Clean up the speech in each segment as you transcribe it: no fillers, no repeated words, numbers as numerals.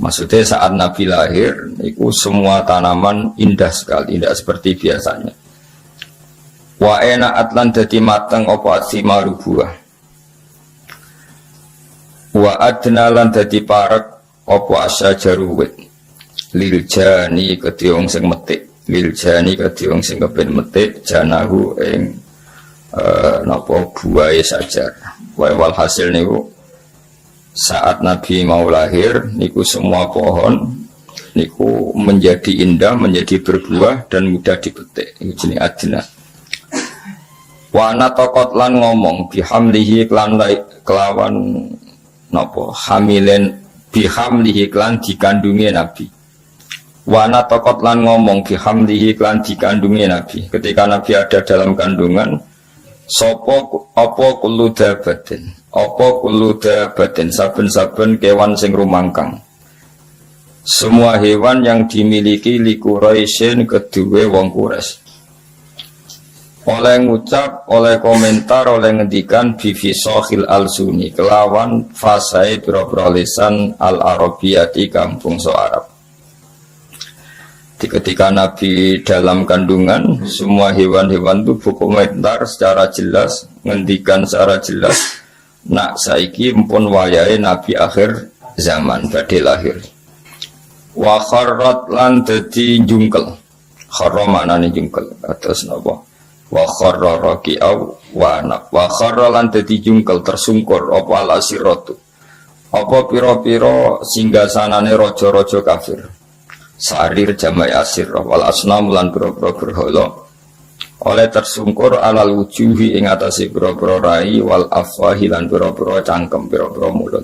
Maksudnya saat Nabi lahir, itu semua tanaman indah sekali, tidak seperti biasanya. Wa ena'at lan dadi mateng apa asimaru buah. Wa adna lan dadi parek apa asyajaru wit. Lil jani kedhi wong sing metik, lil jani kedhi wong sing kepen metik janahu ing napa buahe sajar. Wal hasil niku saat Nabi mau lahir niku semua pohon niku menjadi indah, menjadi berbuah dan mudah dipetik. Ini jenis adna. Wa ana taqat lan ngomong bihamlihi kelawan napa hamilen bihamlihi klan dikandungi Nabi. Wa ana taqat lan ngomong bihamlihi klan dikandungi Nabi. Ketika Nabi ada dalam kandungan sopo apa kullu dabatin, apa kullu dabatin, saben-saben kewan sing rumangkang. Semua hewan yang dimiliki li Quraisyin kedue wong Quraisy. Oleh ngucap, oleh komentar, oleh ngendikan bifisohil al-suni kelawan fasai biro-biro lisan al-arabiyati kampung so Arab. Ketika Nabi dalam kandungan, semua hewan-hewan itu berkomentar secara jelas, ngendikan secara jelas, nak saiki mpun wayahe Nabi akhir zaman badhe lahir. Wa kharrat lan dadi jungkel. Kharra maknane jungkel. Atas napa? Wa kharra raqi'au wa anak. Wa kharra lan dadi jungkel tersungkur apa al-asiratu. Apa pira-pira singgasanane raja-raja kafir. Sarir jamai asir wal asnam lan boro-boro berhala oleh tersungkur alal wujuhi ing atase boro-boro rai wal afwahi lan boro-boro cangkem boro-boro mulut.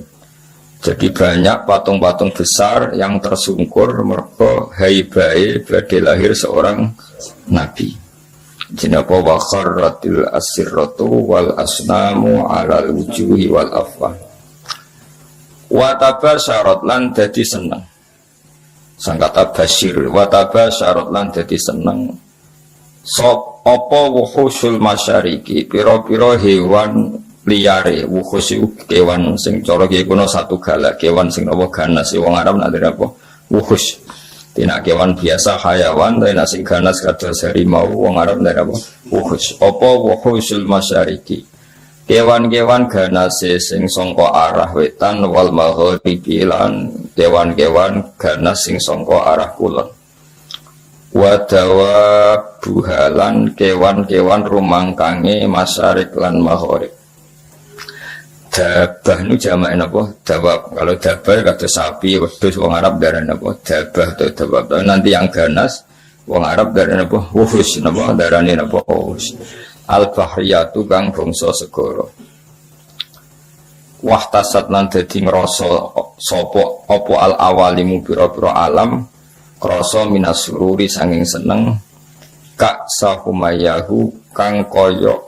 Jadi banyak patung-patung besar yang tersungkur mergo haibae badhe lahir seorang nabi. Jenapa wa kharratil asirratu wal asnamu alal wujuhi wal afwah. Wa tabasyarat lan dadi seneng. Sangkata basyir wataba syarat lan dadi seneng sop apa wuhusul masyariki pira-pira hewan liyare. Wuhus iku kewan sing cara iki kuno satu galak, kewan sing apa ganas wong Arab nak apa wuhus. Tina kewan biasa hayawan tapi nak sing ganas kados harimau wong Arab nak apa wuhus. Apa wuhusul masyariki kewan-kewan ganase sing sangka arah wetan wal maghribi lan kewan-kewan ganas sing sangka arah kulon. Wa dawabuhalan kewan-kewan rumangkange masyarik lan maghrib. Dabah nu jamak napa? Dawab. Kalau dabah kata sapi, wedhus wong Arab darane napa? Dabah atau dawab. Nanti yang ganas wong Arab darane napa? Wuhus napa? Darane napa? Wuhus. Al-bahriyatu kang bangsa segara. Wahtasat lan dadi ngrasa sapa apa al-awalimu pira-pira alam krasa minasururi sanging seneng kak sahumayahu kang kaya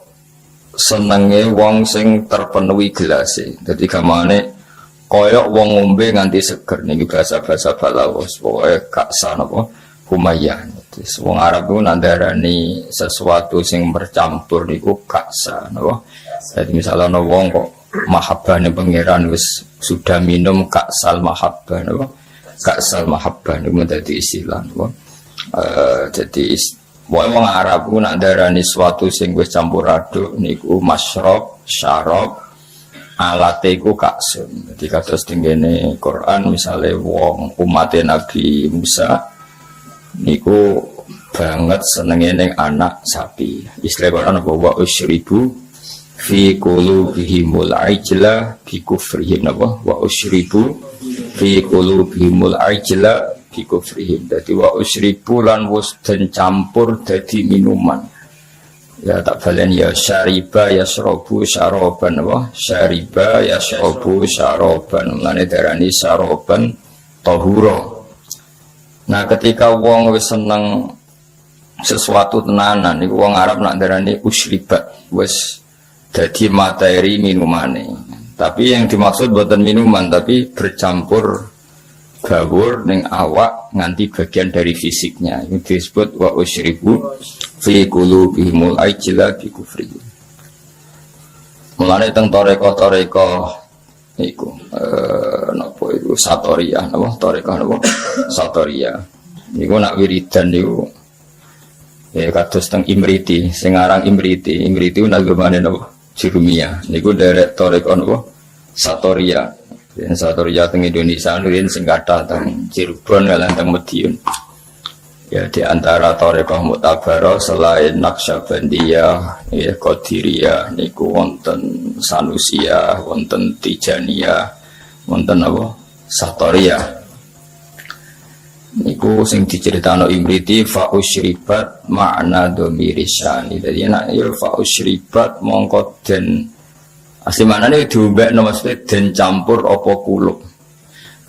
senenge wong sing terpenuhi gelase. Dadi gamane kaya wong ngombe nganti seger niki bahasa-bahasa Balawas pokoke kak sanapa humayah. Wong Arab itu nandarani sesuatu sing bercampur niku kaksa, napa? Jadi misalnya wong kok mahabbah ning pangeran wis sudah minum kaksal mahabbah, napa? Kaksal mahabbah niku dadi istilah, napa? Jadi wong Arab itu nandarani sesuatu sing wis campur aduk niku masyrab, syarab, alate iku kaksun. Jadi kados tengene Quran misalnya wong umat Nabi Musa niku banget senenge ning anak sapi. Istilah Quran bahwa usyribu fi qulubihimul ajla bi kufrihim napa wa usyribu fi qulubihimul ajla bi kufrihim. Dadi wa usyribu lan wis den campur dadi minuman. Ya tak balen ya syariba yasrabu syaraban napa syariba yasrabu syaraban lan darani syaraban tahura. Nah ketika wong wis seneng sesuatu tenanan niku wong Arab nak darani usyribat wis dadi materi minumane. Tapi yang dimaksud bukan minuman tapi bercampur gawur ning awak nganti bagian dari fisiknya. Ini disebut wa usyribu fi qulubihimul ajla bi kufri. Mulane teng toreko-toreko niku napa iku niku Satoriyah napa tarekah napa Satoriyah. Niku nak wiridan niku ya kados teng Imriti, sing aran Imriti nagamane napa Jurumiyah. Niku derek tarekah napa Satoriyah. Yen Satoriyah teng Indonesia nurin sing kathah teng Cirebon lan teng Madiun. Ya di antara tarekah muktabarah selain Naqsyabandiyah, ya Qadiriyah niku wonten Sanusiyah, wonten Tijaniyah, wonten apa? Satoriyah. Niku sing diceritakno Imriti fa usyribat makna dhamirisani. Dadi nek ya fa usyribat mongko den asli maknane diombekno maksudnya den campur apa kulub.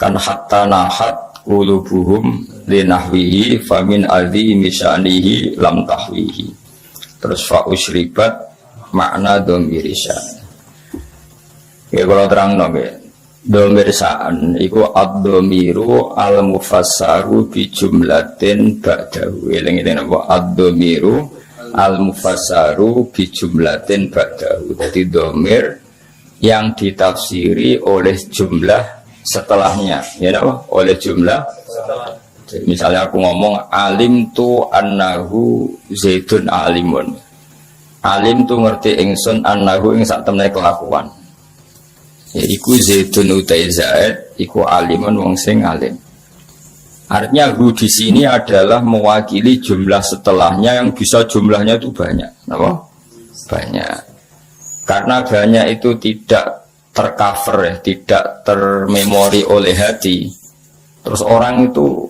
Kan hatta nahat qulubuhum linahwihi famin aldi misyanihi lam tahwihi. Terus fa usyribat makna dhamirisyan. Ya kalau terangno nggih. Dhamirsaan iku ad-dhamiru al-mufassaru bi jumlatin ba'dahu. Eling-eling apa ad-dhamiru al-mufassaru bi jumlatin ba'dahu. Jadi dhamir yang ditafsiri oleh jumlah setelahnya, ya apa? Oleh jumlah setelah. Misalnya aku ngomong alim tu annahu zaidun alimun. Alim tu ngerti ingsun annahu ing sak temene kelakuan. Ya iku zaidun utai zaid, iku alimun wong sing alim. Artinya hu di sini adalah mewakili jumlah setelahnya yang bisa jumlahnya itu banyak, apa? Banyak. Karena banyak itu tidak tercover ya, tidak termemori oleh hati. Terus orang itu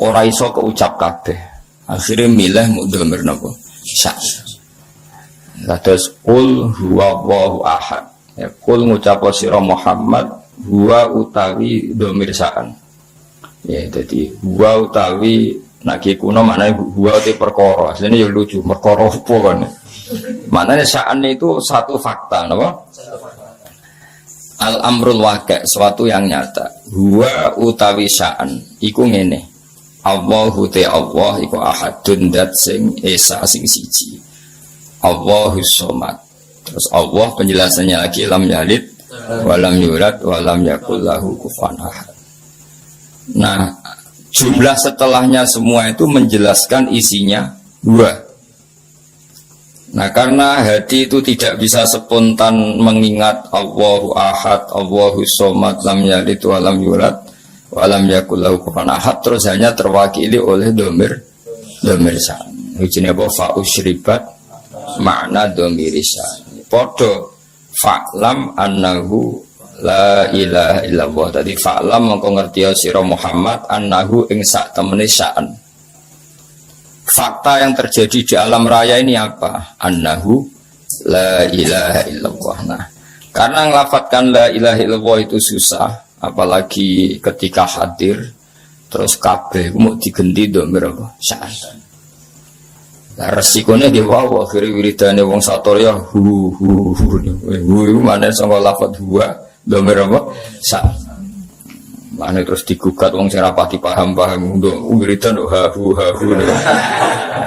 ora iso keucap kabeh. Akhirnya milih mudhamir napa? Sya. Terus qul huwallahu ahad. Ya qul ngucap sira Muhammad huwa utawi dhamir sa'an. Ya dadi huwa utawi nek kuno maknane huwa te perkara. Asline ya lucu, perkara apa kan. Maknane sa'an itu satu fakta napa? Al-amrul waqi', suatu yang nyata. Huwa utawi sya'an iku ngene. Allahu te Allah iku ahadun dat sing esa sing siji. Allahus somad. Terus Allah penjelasannya lagi lam yalid wa lam yulad wa lam yakul lahu kufuwan ahad. Nah, jumlah setelahnya semua itu menjelaskan isinya dua. Nah, karena hati itu tidak bisa spontan mengingat Allahu ahad, Allahus somad, lam yalid wa lam yulad wa lam yakul lahu kufuwan ahad, terus hanya terwakili oleh dhamir sa'an. Ujine apa fa usyribat makna dhamir sa'an. Padha fa'lam annahu la ilaha illallah. Tadi fa'lam mengko ngerti sira Muhammad annahu ing sak temene sa'an. Fakta yang terjadi di alam raya ini apa? Annahu la ilaha illallah. Nah, karena ngelafatkan la ilaha illallah itu susah, apalagi ketika hadir terus kabeh mau digenti dhamir apa? Sa'an. Nah, resikonya di bawah akhirnya wiridane wong Satoriyah hu mana sangka lafadz huwa dhamir apa? Sa'an. Mana terus digugat wong sing rapati paham wiridan ha hu.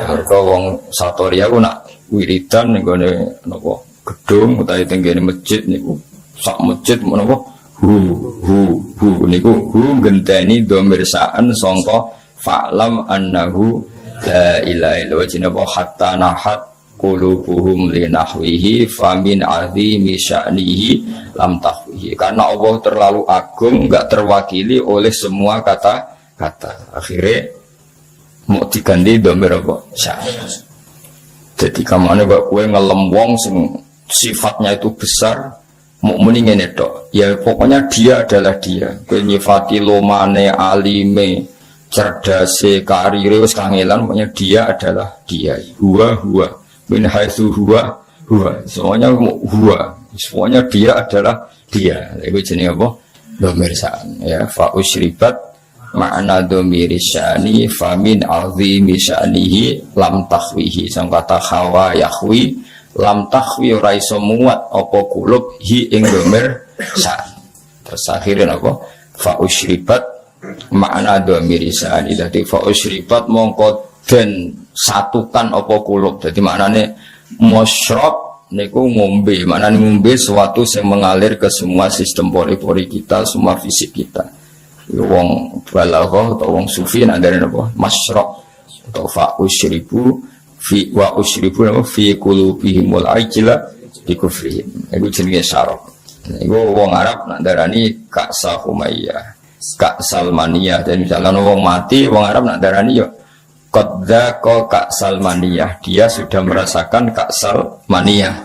Mergo wong Satoriyah ku nak wiridan ning gone napa gedung utawa tenggene masjid niku sak masjid menapa hu niku hu genteni dhamir sa'an sangka fa'lam annahu la ilaha illallah jinaba hatta nahat qulubuhum linahwihi famin azimi sya'nihi lam tahwihi. Karena Allah terlalu agung, enggak terwakili oleh semua kata-kata. Akhirnya mau diganti dhamir apa? Sa'an. Jadi kamane kok kowe ngelem wong sing sifatnya itu besar, mau muni ngene tok. Ya pokoknya dia adalah dia. Kowe nyifati lomane, alime, cerdase, karire wis kangelan, pokoknya dia adalah dia. Huwa min haitsu huwa semuanya huwa, semuanya dia adalah dia. Itu jenenge apa? Dhamir sa'an ya. Fa usyribat makna dhamir sya'ni fa min azimi sya'nihi lam tahwihi. Sang kata hawa yahwi lam tahwi ora iso muat apa kulub hi ing dhamir sa'an. Terus akhirnya apa? Fa usyribat makna dhamir sya'ni. Dadi fa usyribat mongko den satukan apa kulub. Jadi maknane musyrab niku ngombe, maknane ngombe sesuatu yang mengalir ke semua sistem pori-pori kita, semua fisik kita. wong balaghah atau wong sufi nak dari apa masyraq atau fa usyribu fi wa usyribu fi qulubihimul ajla bi kufrihim iku jenenge syarab. Iku wong Arab nak darani Ka'sa Humayyah, Ka'sal Maniyah. Dan misalnya wong mati wong Arab nak darani yo qad dzaqa Ka'sal Maniyah, dia sudah merasakan Ka'sal Maniyah.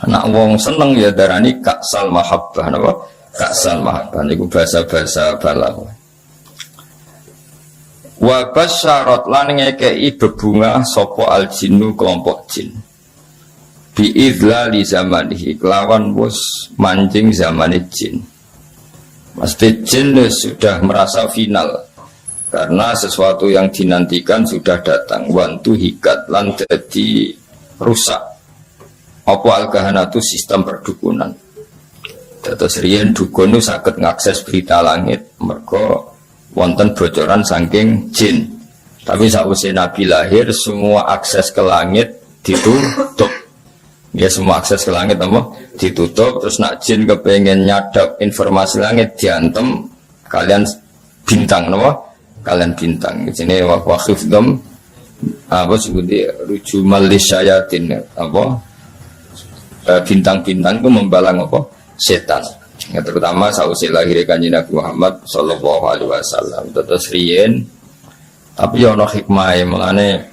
Nak wong seneng ya darani Ka'sal Mahabbah napa Ka'sal Mahabbah niku bahasa-bahasa balaghah. Wa basyarat lan ngekei bebungah sapa al-jinnu kelompok jin. Bi idlali zamanihi kelawan wis mancing zamane jin. Pasti jin sudah merasa final karena sesuatu yang dinantikan sudah datang. Wantu hikat lan dadi rusak. Apa al-kahanatu sistem perdukunan. Terus riyen dukun itu saged ngakses berita langit mergo wonten bocoran saking jin. Tapi sakwise Nabi lahir semua akses ke langit ditutup. Ya semua akses ke langit apa? Ditutup. Terus nak jin kepengen nyadap informasi langit diantem kalian bintang napa? Kalian bintang. Di sini wa khifdam apa sebutnya rujumal lisyayatin apa? Bintang-bintang itu membalang apa? Setan. Ya, terutama sausai lahir kanjeng Nabi Muhammad sallallahu alaihi wasallam. Terus riyen tapi ana hikmah mulane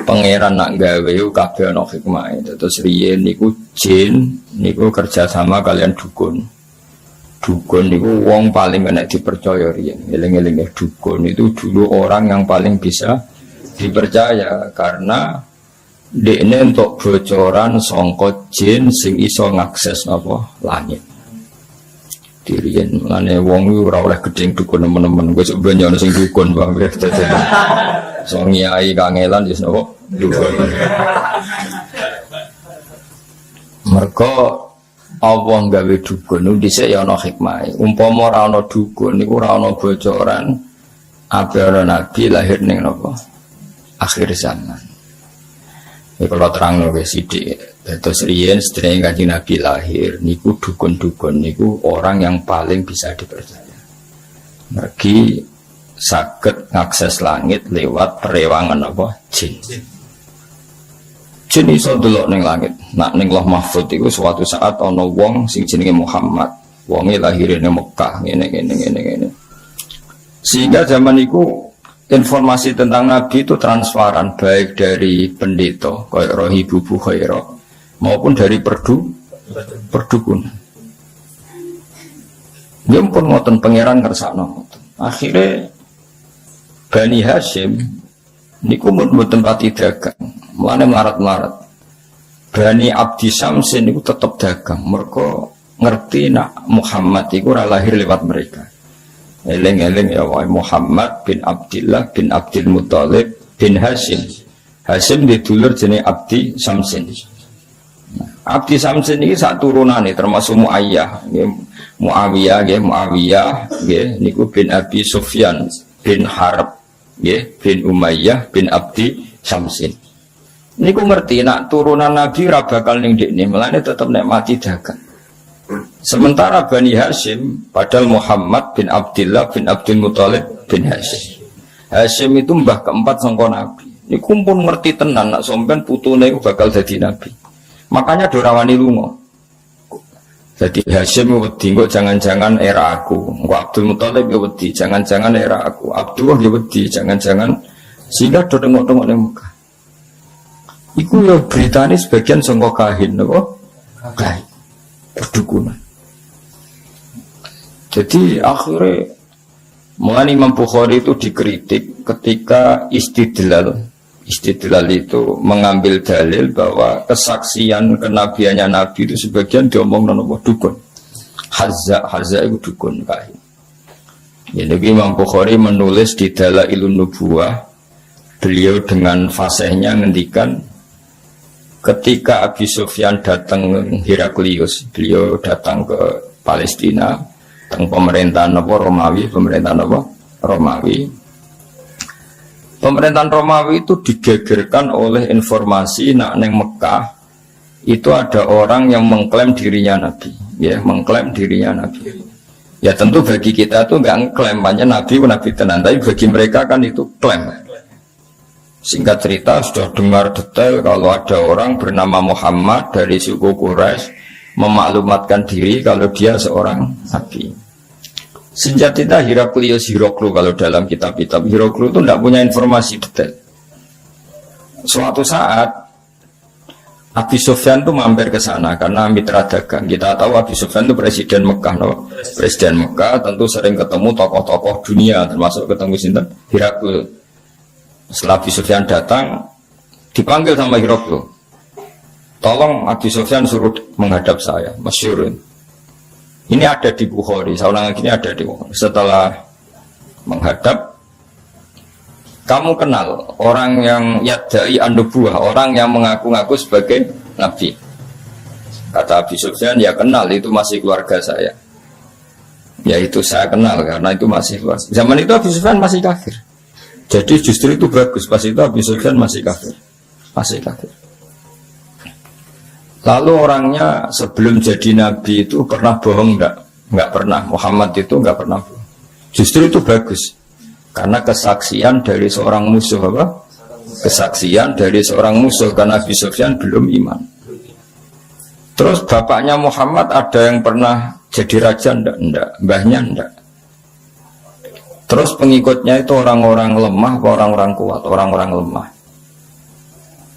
pangeran nak gawe kabeh ana hikmah. Terus riyen niku jin niku kerja sama kalian dukun. Dukun niku wong paling enak dipercaya riyen. Eling-eling dukun itu dulu orang yang paling bisa dipercaya karena dekne untuk bocoran sangka jin sing iso ngakses apa langit. Diriyen lane wong ora oleh gedeng dukun nemen-nemen wis banyak sing dukun Bang. So nyai kangelan wis napa dukun. Mergo Allah gawe dukun niku dhisik ya ana hikmah. Umpama ora ana dukun niku ora ana bocoran ape ana nabi lahir ning napa akhir zaman. Ini kalau terang loh sidik. Terus riyen sedherenge Kanjeng Nabi lahir niku dukun-dukun niku orang yang paling bisa dipercaya. Mergi saged ngakses langit lewat perewangan apa jin. Jin iso delok ning langit. Nak ning Lauh Mahfuz iku suatu saat ana wong sing jenenge Muhammad. Wonge lahir ning Mekah ngene. Sehingga zaman iku informasi tentang Nabi itu transparan baik dari pendeta kayak Rohibu Bukhairah maupun dari perdukunan. Dia pun ngoten pangeran ngersakno. Akhirnya Bani Hashim niku mboten pati dagang, mulane melarat-melarat. Bani Abdi Syamsin niku tetep dagang, mergo ngerti nak Muhammad iku ora lahir lewat mereka. Eleng-eleng ya wahai Muhammad bin Abdillah bin Abdul Muthalib bin Hashim. Hashim didulur jenenge Abdi Samsin. Abdi Samsin ini sak turunane termasuk Muayyah, Muawiyah nggih niku bin Abi Sufyan bin Harb nggih bin Umayyah bin Abdi Samsin. Niku ngerti nak turunan Nabi ra bakal ning dekne, melane tetep nek mati dagang. Sementara Bani Hashim padahal Muhammad bin Abdillah bin Abdul Muthalib bin Hashim. Hashim itu mbah keempat sangka Nabi. Ini kumpul ngerti tenan nak sampean putune iku bakal dadi nabi. Makanya dorawani lunga. Jadi Hashim wedi kok jangan-jangan era aku. Kok Abdul Muthalib ya wedi jangan-jangan era aku. Abdullah ya wedi jangan-jangan sehingga do tengok-tengok ning Mekah. Iku ya beritane sebagian sangka kahin napa? Kahin. Perdukunan. Jadi akhirnya mulai Imam Bukhari itu dikritik ketika istidlal itu mengambil dalil bahwa kesaksian kenabiannya Nabi itu sebagian diomong nopo dukun. Hazza itu dukun kahin. Jadi Imam Bukhari menulis di Dalailun Nubuwah, beliau dengan fasihnya ngendikan ketika Abi Sufyan datang Heraklius, beliau datang ke Palestina, tentang pemerintahan Romawi. Pemerintahan Romawi itu digegerkan oleh informasi nak neng Mekah itu ada orang yang mengklaim dirinya Nabi, ya mengklaim dirinya Nabi. Ya tentu bagi kita tuh nggak ngeklaim nabi tenan, tapi bagi mereka kan itu klaim. Singkat cerita sudah dengar detail kalau ada orang bernama Muhammad dari suku Quraisy memaklumatkan diri kalau dia seorang nabi. Sejak kita Heraklius Hiroklu, kalau dalam kitab-kitab Hiroklu itu tidak punya informasi detail. Suatu saat Abi Sufyan itu mampir ke sana karena mitra dagang. Kita tahu Abi Sufyan itu presiden Mekah, no? Presiden Mekah tentu sering ketemu tokoh-tokoh dunia, termasuk ketemu sinten Heraklius. Setelah Abi Sufyan datang, dipanggil sama Heraklius. Tolong Abi Sufyan suruh menghadap saya, masyhur. Ini ada di Bukhari, saya ulang lagi, ini ada di Bukhari. Setelah menghadap, kamu kenal orang yang yadai an-nubuwah, orang yang mengaku-ngaku sebagai nabi. Kata Abi Sufyan, ya kenal, itu masih keluarga saya. Ya itu saya kenal karena itu masih keluarga. Zaman itu Abi Sufyan masih kafir. Jadi justru itu bagus, pas itu Abi Sufyan masih kafir. Masih kafir. Lalu orangnya sebelum jadi nabi itu pernah bohong enggak? Enggak pernah. Muhammad itu enggak pernah bohong. Justru itu bagus. Karena kesaksian dari seorang musuh apa? Kesaksian dari seorang musuh karena Abi Sufyan belum iman. Terus bapaknya Muhammad ada yang pernah jadi raja enggak? Enggak. Mbahnya enggak. Terus pengikutnya itu orang-orang lemah atau orang-orang kuat? Orang-orang lemah.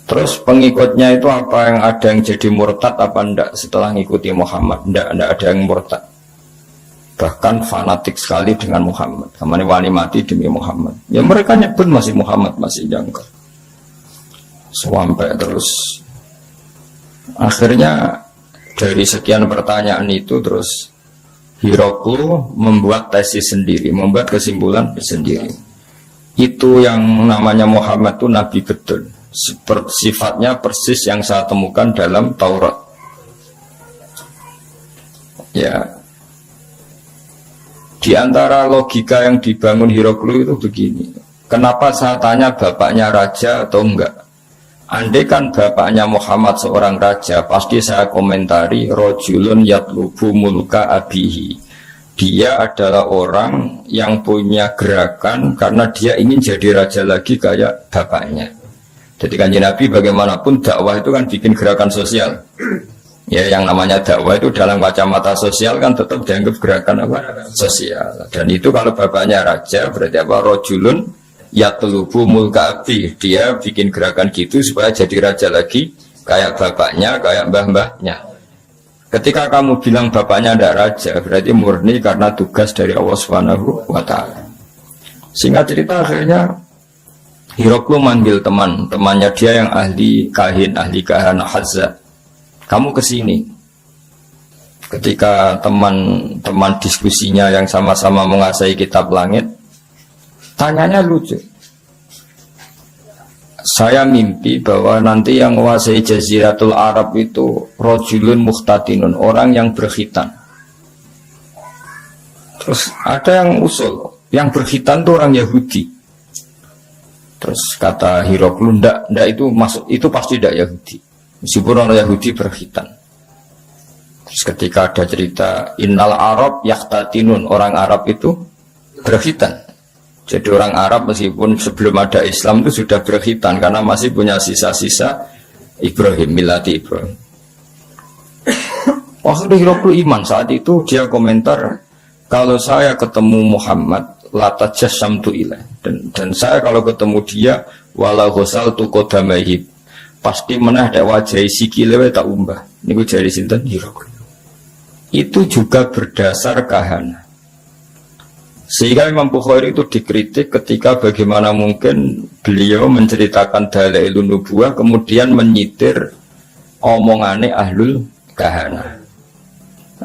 Terus pengikutnya itu apa yang ada yang jadi murtad apa enggak setelah ngikuti Muhammad? Enggak ada yang murtad. Bahkan fanatik sekali dengan Muhammad. Kamane wani mati demi Muhammad. Ya mereka nyebut masih Muhammad, masih jangkar. Sampai terus akhirnya dari sekian pertanyaan itu terus Hiroklu membuat tesis sendiri, membuat kesimpulan sendiri. Itu yang namanya Muhammad itu nabi betul. Sifatnya persis yang saya temukan dalam Taurat. Ya. Di antara logika yang dibangun Hiroklu itu begini. Kenapa saya tanya bapaknya raja atau enggak? Andai kan bapaknya Muhammad seorang raja, pasti saya komentari rojulun yatlubu mulka abihi. Dia adalah orang yang punya gerakan karena dia ingin jadi raja lagi kayak bapaknya. Jadi Kanjeng Nabi bagaimanapun dakwah itu kan bikin gerakan sosial. Ya yang namanya dakwah itu dalam kacamata sosial kan tetap dianggap gerakan apa? Sosial. Dan itu kalau bapaknya raja berarti apa? Rojulun yatlubu mulka abi. Dia bikin gerakan gitu supaya jadi raja lagi kayak bapaknya, kayak mbah-mbahnya. Ketika kamu bilang bapaknya ada raja, berarti murni karena tugas dari Allah Subhanahu wa ta'ala. Singkat cerita akhirnya Hiroklu manggil temannya dia yang ahli kahana Hazza. Kamu kesini. Ketika teman-teman diskusinya yang sama-sama menguasai kitab langit, tanyanya lucu. Saya mimpi bahwa nanti yang menguasai Jaziratul Arab itu rojulun muhtatinun, orang yang berkhitan. Terus ada yang usul, yang berkhitan itu orang Yahudi. Terus kata Hiroklu, ndak itu masuk, itu pasti ndak Yahudi. Meskipun orang Yahudi berkhitan. Terus ketika ada cerita innal Arab yahtatinun, orang Arab itu berkhitan. Jadi orang Arab meskipun sebelum ada Islam itu sudah berkhitan karena masih punya sisa-sisa Ibrahim, milati Ibrahim. Waktu Hiroklu iman saat itu dia komentar, kalau saya ketemu Muhammad latajassamtu ilaih, dan saya kalau ketemu dia walau ghasaltu qadamaihi, pasti menah ada wajah sikile tak umbah. Niku jari sinten Hiroklu. Itu juga berdasar kahana. Sehingga Imam Bukhari itu dikritik ketika bagaimana mungkin beliau menceritakan dalailun nubuwah kemudian menyitir omongane ahlul kahana.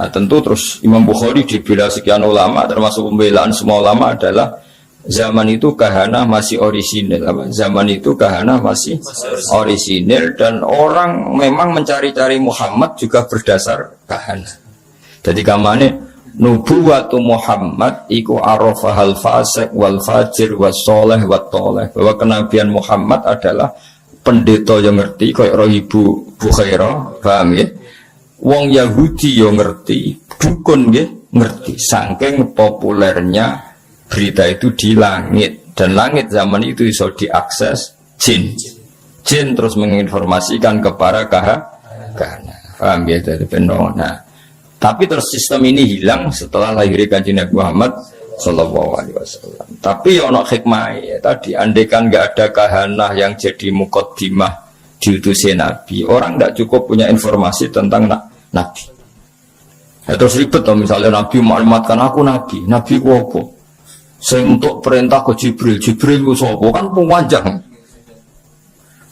Nah tentu terus Imam Bukhari dibela sekian ulama, termasuk pembelaan semua ulama adalah zaman itu kahana masih orisinil. Zaman itu kahana masih orisinil dan orang memang mencari-cari Muhammad juga berdasar kahana. Jadi kamane nubuwatu Muhammad iku arafahal fasik wal fajir was soleh wat toleh, bahwa kenabian Muhammad adalah pendeta yang ngerti kayak roh ibu Bukhairah, paham ya? Wong Yahudi yang ngerti, dukun ya ngerti. Saking populernya berita itu di langit, dan langit zaman itu bisa diakses jin. Jin terus menginformasikan kepada kahana. Paham ya dari nah, tapi terus sistem ini hilang setelah lahirnya Kanjeng Nabi Muhammad Sallallahu Alaihi Wasallam. Tapi ono hikmah ya tadi, andaikan nggak ada kahanah yang jadi muqaddimah diutusnya Nabi, orang nggak cukup punya informasi tentang Nabi. Ya, terus ribet loh, misalnya Nabi maklumatkan aku Nabi wopo. Saya untuk perintah ke Jibril itu sopo kan panjang.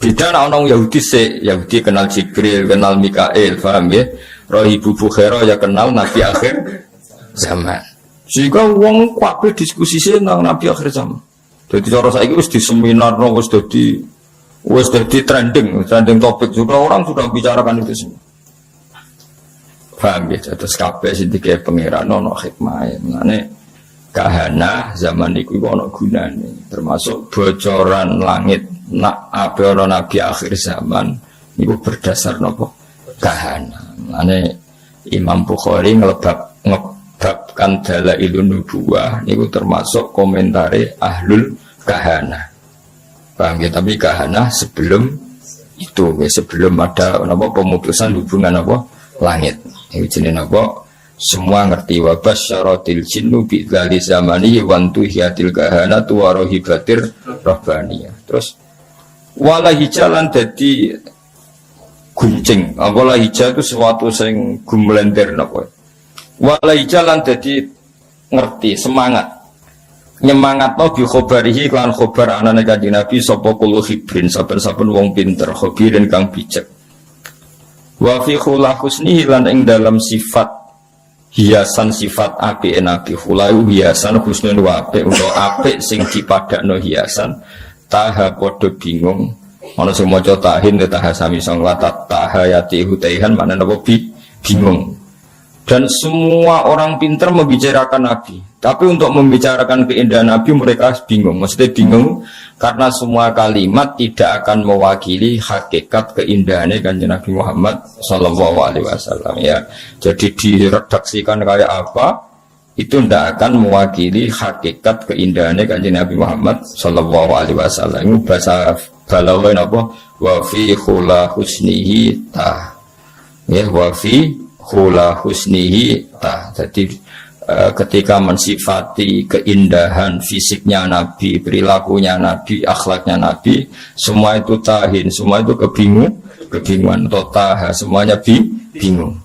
Beda orang Yahudi Yahudi kenal Jibril, kenal Mikael, paham ya? Rohibu Bukhara ya kenal Nabi akhir zaman. Sehingga wong kabeh diskusi tentang Nabi akhir zaman. Jadi cara saiki wis di seminar, wis dadi trending topik juga, orang sudah bicarakan itu semua. Paham ya? Terus kabeh sing dikek pangeran ono hikmah. Mane kahana zaman iku ono gunane, termasuk bocoran langit nak ape ono Nabi akhir zaman niku berdasar napa? Kahana. Mane Imam Bukhari ngebabkan dalailun nubuwah niku termasuk komentare ahlul kahana. Paham ya? Tapi kahana sebelum itu, sebelum ada napa pemutusan hubungan apa langit. Iki jenenge napa? Semua ngerti wa basyaratil jinnu bi dzali zamani wa antuhiyatil kahanatu wa rahibatir rabbaniyah. Terus wala hijalan dadi guncing. Wala hijal itu sesuatu sing gumlender napa. Wala hijalan dadi ngerti, semangat. Nyemangatno bi khabarihi lan khabar anane Kanjeng Nabi sapa kulo hibrin, saben-saben wong pinter, khabirin kang bijak. Wa fi khula husnihi lan ing dalam sifat hiasan sifat apik Nabi, khula hiasan husnul wa apik utawa apik sing dipadakno hiasan. Taha padha bingung ana sing maca tahin taha sami sang latat tahayati hutaihan maknane apa bingung. Dan semua orang pintar membicarakan Nabi, tapi untuk membicarakan keindahan Nabi mereka bingung. Maksudnya bingung karena semua kalimat tidak akan mewakili hakikat keindahannya Kanjeng Nabi Muhammad Sallallahu Alaihi Wasallam ya. Jadi diredaksikan kayak apa itu tidak akan mewakili hakikat keindahannya Kanjeng Nabi Muhammad Sallallahu Alaihi Wasallam. Itu bahasa balaghah apa? Wa fi khula husnihi ta. Ya, wa fi khula husnihi ta. Jadi ketika mensifati keindahan fisiknya Nabi, perilakunya Nabi, akhlaknya Nabi, semua itu tahin, semua itu kebingungan, totaha, semuanya bingung.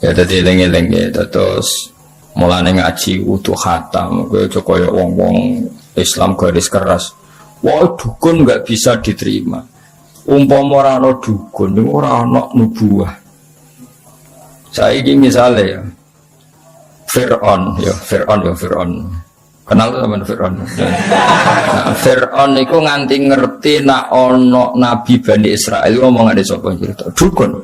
Ya jadi lengi-lengi terus mulane ngaji utuh khatam, kaya wong-wong Islam garis keras. Wah dukun nggak bisa diterima. Umpama ora ana dukun, ora ana nubuwah. Saiki misale ya Fir'aun. Kenal teman Fir'aun. Nah, Fir'aun iku nganti ngerti nak ana nabi Bani Israil ngomongane sapa cerita. Dukun.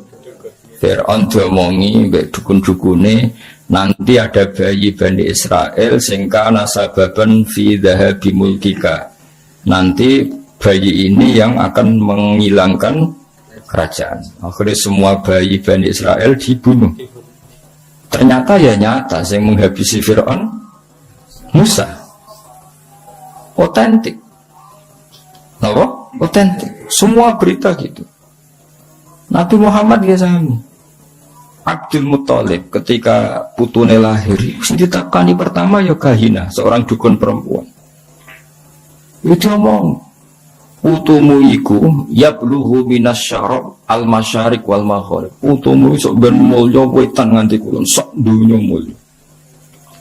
Fir'aun diomongi mbek dukun-dukune nanti ada bayi Bani Israil sing kana sababan fi dhahabi mulkika. Nanti bayi ini yang akan menghilangkan kerajaan. Akhirnya semua bayi Bani Israel dibunuh. Ternyata ya nyata yang menghabisi Fir'aun Musa. Otentik. Apa? Otentik. Semua berita gitu. Nabi Muhammad ya sami. Abdul Muthalib ketika putune lahir, ditakani pertama ya Kahina, seorang dukun perempuan. Itu ngomong putumu iku yabluhu minas syarab al masyarik wal maghrib. Putumu sok ben mulya wetan nganti kulon sok dunya mulya.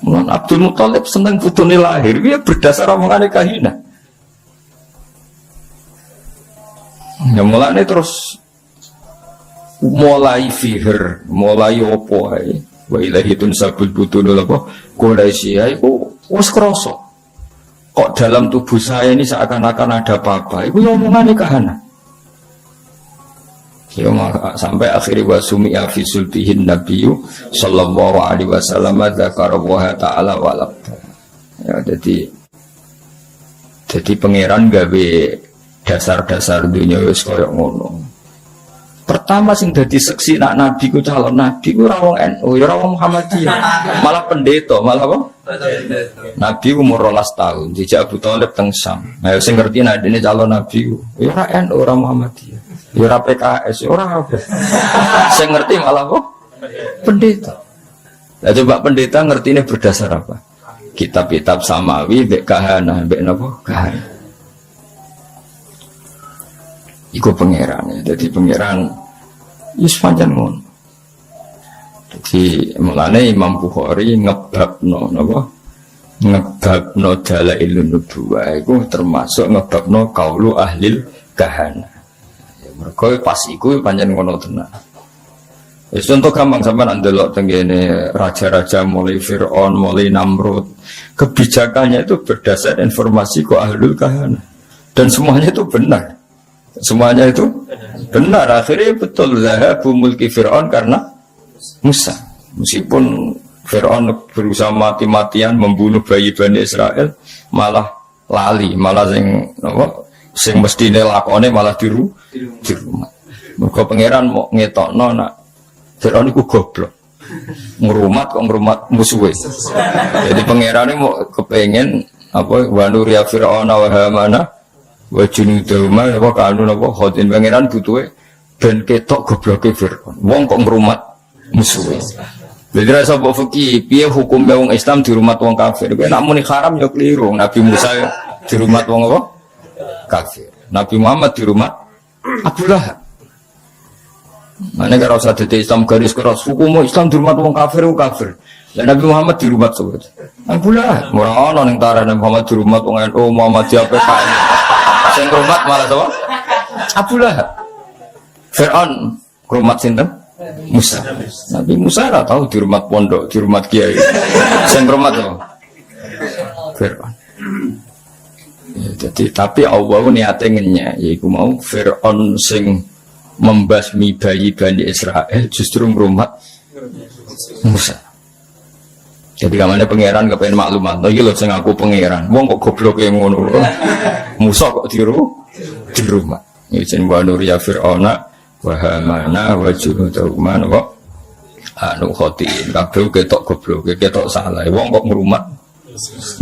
Mulan Abdul Muthalib seneng putune lahir, dia berdasar omongane Kahina. Ya mulane terus mulai fihir, mulai opo ae. Wa ilahi tunsabul butunul apa? Quraisy iku wis krasa. Kok dalam tubuh saya ini seakan-akan ada apa-apa. Itu omongannya Kahana. Ya, sampai akhirnya wasumi'a fi sulbihin nabiyyu sallallahu alaihi wasallam dzakara wa ta'ala walab. Ya, jadi pangeran gawe dasar-dasar dunia wis koyo ngono. Pertama sing dadi seksi nak nabi ku calon nabi ku ora wong NU, ya ora wong Muhammadiyah. Malah pendeta, malah apa? Nabi umur 12 tahun, dijak Abu Thalib teng Syam. Ayo sing ngerti nek dene calon nabi ku, ya ora NU, ora Muhammadiyah. Ya ora PKS, ya ora apa. Sing ngerti malah apa? Pendeta. Lah coba pendeta ngertine berdasar apa? Kitab-kitab samawi, mbek kahana, mbek napa? Kahana. Iku pangeran ya, jadi pangeran yus pancen ngono. Jadi mulane Imam Bukhari ngebabno napa? Ngebabno dalailun nubuwah iku termasuk ngebabno qaulu ahlil kahana. Ya mergo pas iku pancen ngono tenan. Wis contoh gampang sampean ndelok tengene raja-raja mulai Firaun, mulai Namrud. Kebijakannya itu berdasar informasi ku ahlul kahana. Dan semuanya itu benar. Semuanya itu benar. Akhirnya betul zahabu mulki Fir'aun karena Musa. Meskipun Fir'aun berusaha mati-matian membunuh bayi Bani Israel, malah lali, malah sing mestine lakone malah di rumah. Mergo pangeran mau ngetokno nak Fir'aun iku goblok. Ngrumat kok ngrumat musuhe. Jadi pangeran ini mau kepengen apa wa nuriya Fir'auna wa Hamana wa junudahuma apa kanun apa khotin pangeran butuhe ben ketok gobloke Fir'aun. Wong kok ngrumat musuhe. Jadi rasa mbok fikih piye hukum wong Islam dirumat wong kafir. Kowe nek muni haram ya keliru. Nabi Musa dirumat wong apa? Kafir. Nabi Muhammad dirumat Abu Lahab. Mane karo usah dadi Islam garis keras hukum Islam dirumat wong kafir ku kafir. Lah Nabi Muhammad dirumat sapa? Abu Lahab. Ora ana ning tarane Muhammad dirumat wong NU Muhammadiyah PKI. Sing rumat malah sapa? Abu Lahab. Fir'aun rumat sinten? Musa. Nabi Musa ora tahu di rumah pondok, di rumah kiai. Sing rumat apa? Fir'aun. Ya, jadi tapi Allah niate ngenyek yaiku mau Fir'aun sing membasmi bayi Bani Israel justru ngrumat Musa. Jadi kamane pangeran kepengen maklumat. Iki lho sing aku pangeran. Wong kok gobloke ngono. Musa kok di rumah. Iki jeneng wa nuriya Fir'auna wa Hamana wa junudahuma kok anu khotin. Kabeh ketok gobloke, ketok salah. Wong kok ngrumat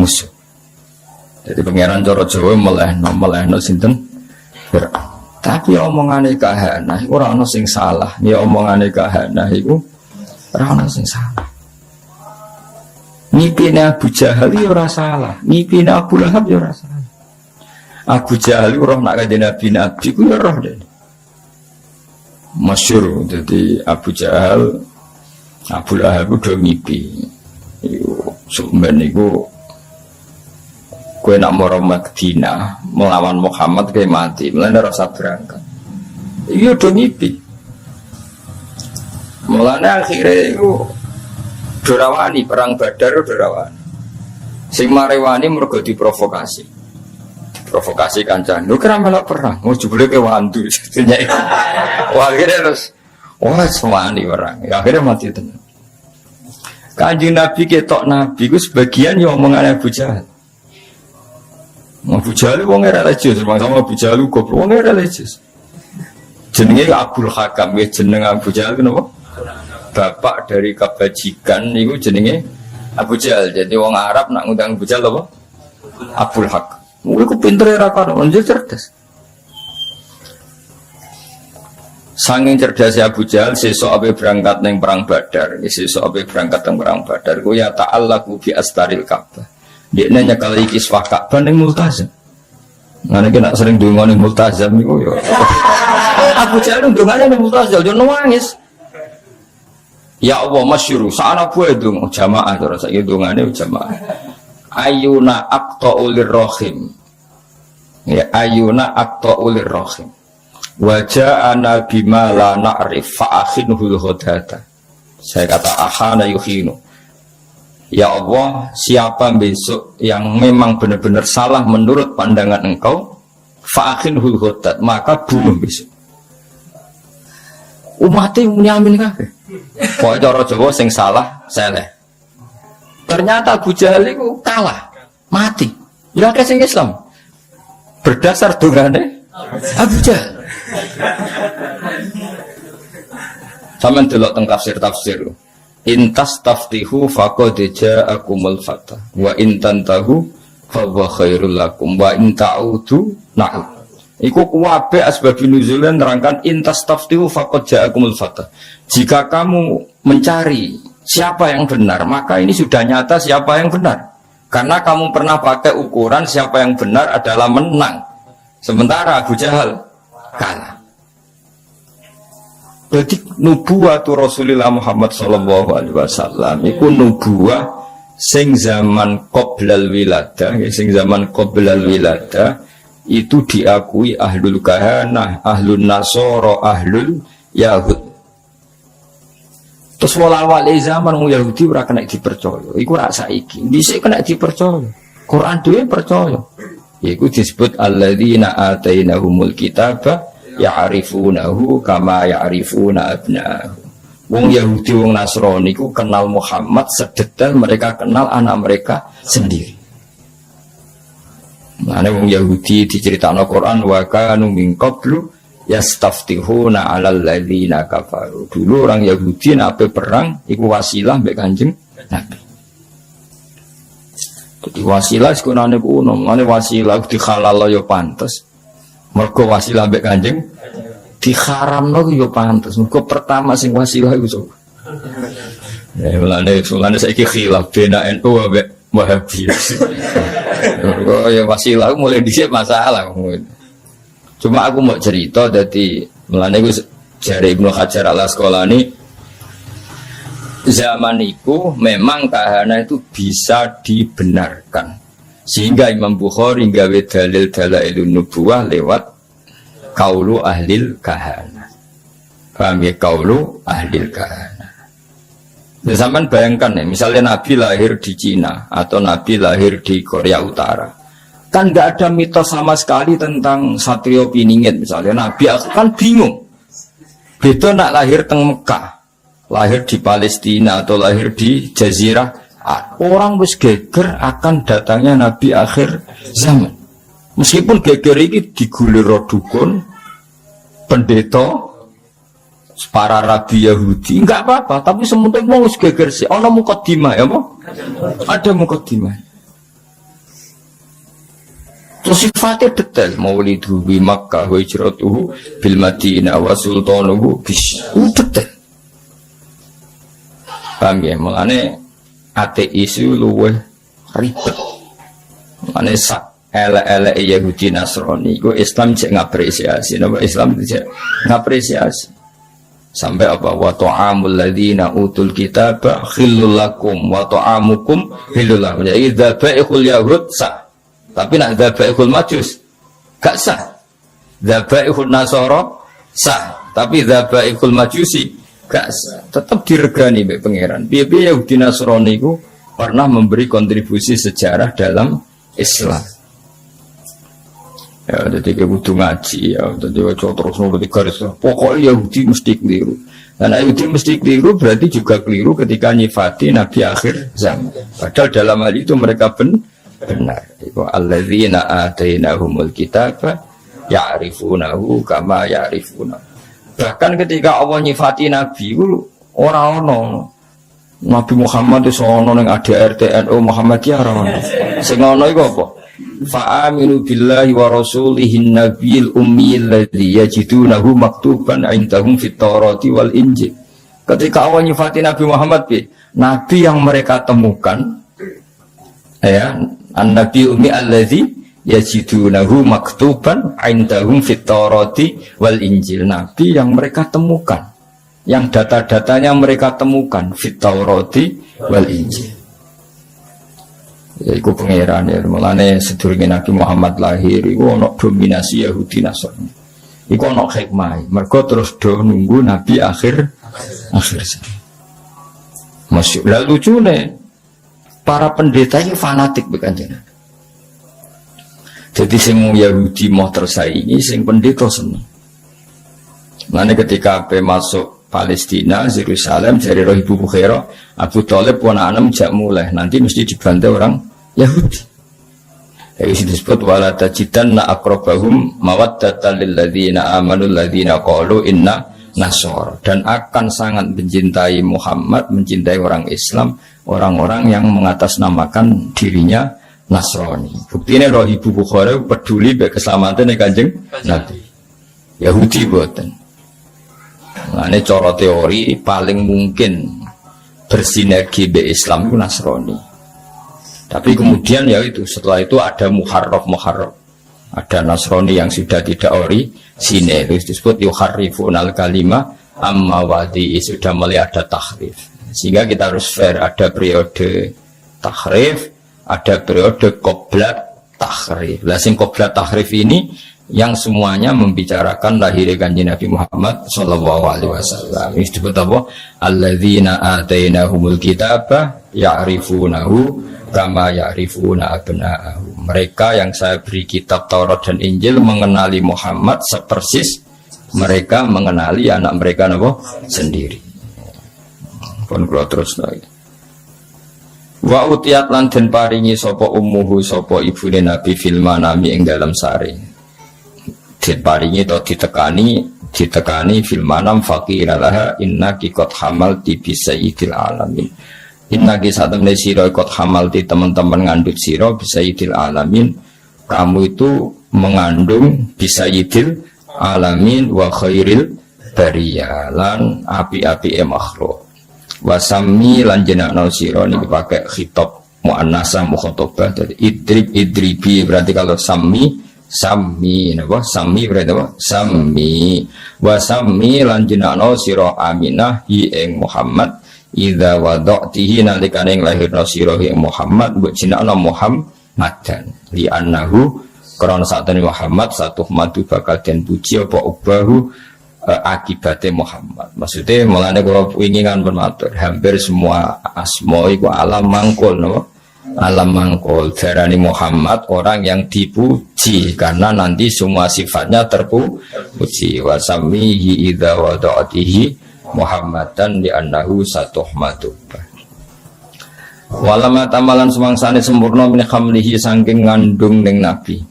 musuh. Jadi pangeran cara Jawa melehno sinten? Fir'aun. Tapi omongane kahana ora ana sing salah. Ya omongane kahana iku ora ana sing salah. Ngipine Abu Jahal ya ora salah, ngipine Abu Lahab ya ora salah. Abu Jahal ora nak kanjeng Nabi ku ya roh dene. Masyhur dadi Abu Jahal Abu Lahab udah ngipi. Iku sampeyan niku kowe nak maro Madinah melawan Muhammad kowe mati, mulane ora usah berangkat. Iya udah ngipi. Mulane akhire iku Dorawani perang Badar Dorawani. Sing marewani mergo diprovokasi. Diprovokasi kancane. Lho kira malah perang. Mau jebule ke wandu. Wah akhirnya terus semani orang. Ya, akhirnya mati tenan. Kanjeng Nabi ketok Nabi ku sebagian ya omongane Abu Jahal. Abu Jahal wong religius, sama Abu Jahal goblok wong religius. Jenenge Abdul Hakam, jeneng Abu Jahal kenapa? Bapak dari kebajikan itu jenenge Abu Jahal. Jadi wong Arab nak ngundang Abu Jahal apa? Abdul Haq. Iku pintere ra karo, cerdas. Saking cerdasnya Abu Jahal sesuk ape berangkat ning perang Badar, sesuk ape berangkat ning perang Badar ku ya ta'allaqu bi astaril Ka'bah. Dekne nyekal iki kiswah Ka'bah ning Multazam. Ngene ki nak sering ndonga ning Multazam niku ya. Abu Jahal ndongane ning Multazam yo nangis. Ya Allah masyhur sana buat dong jamaah terus saiki dongane jamaah. Ayuna aqta'ulir rahim. Ya ayuna aqta'ulir rahim. Wa ja'ana bima la na'rif fa akhinul ghadata. Saya kata ahana yuhinu. Ya Allah, siapa besok yang memang benar-benar salah menurut pandangan engkau, fa akhinul ghadat, maka bunuh besok. Umatnya nyamin kabeh. Pokoknya cara Jawa sing salah seleh. Ternyata Abu Jahal itu kalah, mati. Ya akeh sing Islam. Berdasar dongane Abu Jahal. Sampeyan delok teng tafsir. Intas taftihu faqad ja'akumul fatah wa in tantahu fa huwa khairul lakum wa in ta'udu na'ud. Iku kuwabe asbab nuzulnya nerangkan intas taftihu faqad ja'akumul fatah. Jika kamu mencari siapa yang benar, maka ini sudah nyata siapa yang benar. Karena kamu pernah pakai ukuran siapa yang benar adalah menang. Sementara Abu Jahal kalah. Jadi nubuwatu Rasulullah Muhammad sallallahu alaihi wasallam iku nubuwah sing zaman qoblal wiladah, sing zaman qoblal wiladah itu diakui ahlul kahanah, ahlun nasoro, ahlul yahud. Terus wala-wali zaman Yahudi ora kena dipercaya. Iku rak saiki. Dhisik kena dipercaya. Quran dhewe percaya. Iku disebut alladzina atainahumul kitaba ya'rifunahu kama ya'rifuna abna'ahum. Wong Yahudi wong Nasrani iku kenal Muhammad sedetail mereka kenal anak mereka sendiri. Mane wong Yahudi diceritakno Quran wa kanu min qablu yastaftihuna 'alal ladzina kafaru. Dulu orang Yahudi nape perang iku wasilah mbek Kanjeng Nabi. Jadi wasilah sekunane kuno, mane wasilah dihalal ya pantes. Mergo wasilah mbek Kanjeng diharamno ya pantes. Mergo pertama sing wasilah iku sapa? Ya mulane saiki khilaf bena NU mbek Wahabi. Mergo ya wasilah mulai dhisik masalah. Cuma aku mau cerita dari melane gue jari Ibnu Hajar al-Asqalani zaman itu memang kahana itu bisa dibenarkan sehingga Imam Bukhari gawe dalil dalailun nubuwah lewat kaulu ahlil kahana. Paham ya, kaulu ahlil kahana. Nah, sampean bayangkan ya, misalnya Nabi lahir di Cina atau Nabi lahir di Korea Utara. Kan nggak ada mitos sama sekali tentang Satrio Piningit misalnya. Nabi aku kan bingung. Beda nak lahir teng Mekah, lahir di Palestina atau lahir di Jazirah. Orang wis geger akan datangnya Nabi akhir zaman. Meskipun geger ini digulir dukun, pendeta, para rabi Yahudi, enggak apa-apa. Tapi sementing mau wis geger sih. Ono mukadimah ya mo? Ada mukadimah. Terus sifatnya detail maulidu bi Makkah wa hijratuhu bil Madinah wa sultanuhu bis detail. Paham ya? Mulane ateis itu luwih ribet. Mulane sak elek-elek Yahudi Nasrani iku Islam cek ngapresiasi. Napa Islam cek ngapresiasi. Sampai apa wa ta'amul ladzina utul kitaba khillul lakum wa ta'amukum khillul lakum. Jadi dzabaiqul yahud sah. Tapi nak dzabaihul majus gak sah. Dzabaihul nasara sah. Tapi dzabaihul majusi gak sah. Tetap diregani mbek pangeran. Piye-piye Yahudi Nasrani iku pernah memberi kontribusi sejarah dalam Islam. Ya, jadi kudu ngaji ya. Jadi terus nulis garis. Pokoknya Yahudi mesti keliru. Dan Yahudi mesti keliru berarti juga keliru ketika nyifati Nabi akhir zaman. Padahal dalam hal itu mereka benar. Iku alladzina atainahumul kitaba ya'rifunahu kama ya'rifuna. Bahkan ketika Allah nyifati Nabi itu orang Nabi Muhammad itu ono ning ADRT NU Muhammadiyah ora ono. Sing ono iku apa? Fa'aminu billahi wa rasulihin nabiyil ummi alladzi yajidunahu maktuban 'indahum fit Taurati wal Injil. Ketika Allah nyifati Nabi Muhammad Nabi yang mereka temukan ya an-nabi ummi allazi yajidunahu maktuban 'indahum fit Taurati wal Injil. Nabi yang mereka temukan, yang data-datanya mereka temukan fit Taurati wal Injil. Ya iku pangeran ya, mulane sedurunge Nabi Muhammad lahir iku ana dominasi Yahudi Nasrani. Iku ana hikmah. Mergo terus do nunggu Nabi akhir zaman. Masya Allah lucune para pendeta ini fanatik bekanjeng. Jadi sing Yahudi mau tersaingi, sing pendeta seneng. Mana ketika ape masuk Palestina, Yerusalem, dari roh ibu Bukhara, Abu Thalib ponakan jak mulai, nanti mesti dibantai orang Yahudi. Itu disebut wala tajidanna aqrabahum mawaddatan lil ladzina amanu ladzina qalu inna Nasor, dan akan sangat mencintai Muhammad, mencintai orang Islam, orang-orang yang mengatasnamakan dirinya Nasrani. Buktinya roh Ibu Bukhari peduli bagi keselamatan Kanjeng Nabi. Yahudi boten. Nah, ini cara teori paling mungkin bersinergi be Islam itu Nasrani. Tapi kemudian ya itu setelah itu ada Muharraf, ada Nasrani yang sudah tidak sini itu disebut yuharrifun al-kalima amma wadi, sudah mulai ada tahrif. Sehingga kita harus fair, ada periode tahrif, ada periode qoblat tahrif. Lah sing qoblat tahrif ini yang semuanya membicarakan lahir Kanjeng Nabi Muhammad sallallahu alaihi wasallam. Ini disebut apa? Alladzina atainahumul kitaba ya'rifunahu kama ya'rifuna abna'ahum. Mereka yang saya beri kitab Taurat dan Injil mengenali Muhammad sepersis mereka mengenali anak mereka apa? Sendiri. Pun kula terus lagi. Wa utiyat lan den paringi sapa ummuhu sapa ibune Nabi fil manami ing dalam sare. Den paringi to ditekani fil manam faqira laha innaki qad hamalti bi sayyidil alamin. Innaki satamne sira qad hamalti teman-teman ngandut sira bi sayyidil alamin. Kamu itu mengandung bi sayyidil alamin wa khairil bariyah lan api-api makhluk. Wasami lan jenakno sira niki pakai khitab muannasah mukhatabah. Jadi idribi berarti kalau sami napa? Sami berarti apa? Sami. Wasami lan jenakno sira Aminah hi ing Muhammad idza wada'tihi nalikane lahirna sira ing Muhammad mbok jenakno Muhammadan li annahu karena satene Muhammad satu madu bakal den puji apa ubahu akibatnya Muhammad. Maksudnya mulanya kalau ingin bermatur hampir semua asma itu alam mangkul, no? Alam mangkul darani Muhammad orang yang dipuji karena nanti semua sifatnya terpuji. Wasamihi idza wada'atihi Muhammadan li annahu satuhmatu. Walama tamalan semangsane sempurna min khamlihi saking ngandung ning nabi.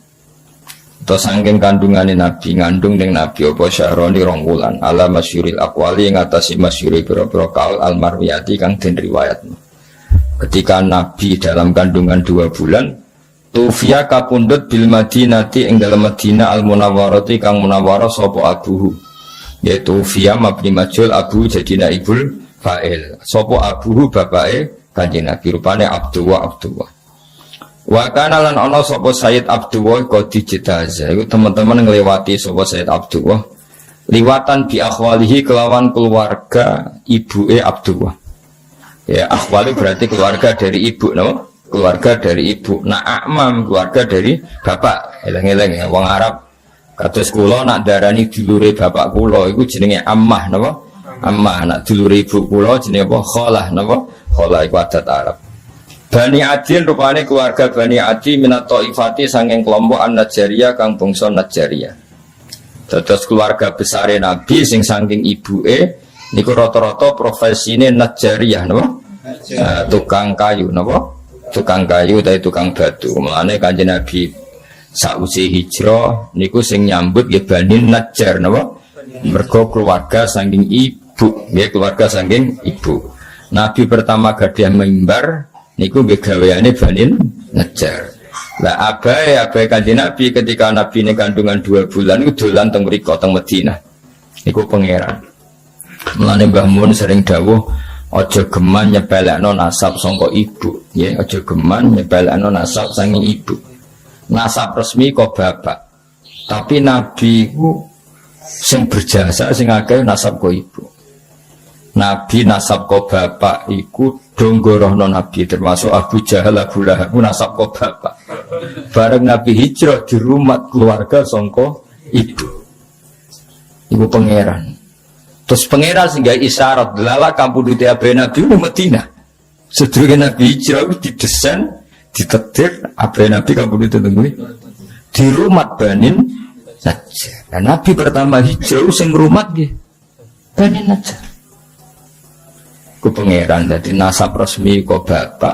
Atau sangking kandungannya Nabi, ngandung dengan Nabi apa syahroni rongkulan ala masyuril akwali ngatasi masyuri biro-biro kaul al-marwiyati kang den riwayat. Ketika Nabi dalam kandungan 2 bulan tufia kapundut bil madinati ing dalam Madinah al-munawwarati kang munawwarah sopo abuhu, yaitu via mabni majul abu jadi naibul fa'il sopo abuhu bapake Kanjeng Nabi rupane Abdullah. Wa kana lan ana sapa Sayyid Abdullah qadi jitaza iku teman-teman nglewati sapa Sayyid Abdullah liwatan bi akhwalihi kelawan keluarga ibuke Abdullah. Ya akhwali berarti keluarga dari ibu, no? Keluarga dari ibu. Nah amam keluarga dari bapak. Eleng-eleng ya wong Arab kados kula nak darani dulure bapak kula iku jenenge ammah, napa? Ammah. Nak dulure ibu kula jenenge apa? Khalah, napa? Khalah iku adat Arab. Bani Adin rupane keluarga Bani Adi minat ta'ifati sanging kelompok an-Najjariyah kang bangsa Najjariyah. Terus keluarga besar Nabi sing sangking ibuke niku rata-rata profesine Najjariyah, napa? Tukang kayu, napa? Tukang kayu utawa tukang batu. Mulane Kanjeng Nabi sausi hijrah niku sing nyambut nggih Bani Najjar, napa? Mergo keluarga sangking ibu, nggih keluarga sangking ibu. Nabi pertama gadah mimbar niku gaweane Bani Najjar. Lah abai Kanjeng Nabi ketika Nabi ini kandungan 2 bulan iku dolan teng mriko teng Madinah. Niku pangeran. Mulane Mbah Mun sering dawuh aja geman nyepelekno nasab sangka ibu, nggih, aja geman nyepelekno nasab saking ibu. Nasab resmi kok bapak. Tapi Nabi ku sing berjasa sing akeh nasab kok ibu. Nabi nasab ko bapak iku donggorohno Nabi termasuk Abu Jahal, Abu Lahab nasab ko bapak. Bareng Nabi hijrah di rumah keluarga songko ibu pangeran. Terus pangeran sehingga isyarat lala kampung di Abu Nabi di Madinah. Sedurunge Nabi hijrah didesain ditetir Abu Nabi kampung di rumah Bani Najjar. Dan Nabi pertama hijrah sing rumah nggih Bani Najjar. Ku pangeran dadi nasab resmi kok bapak,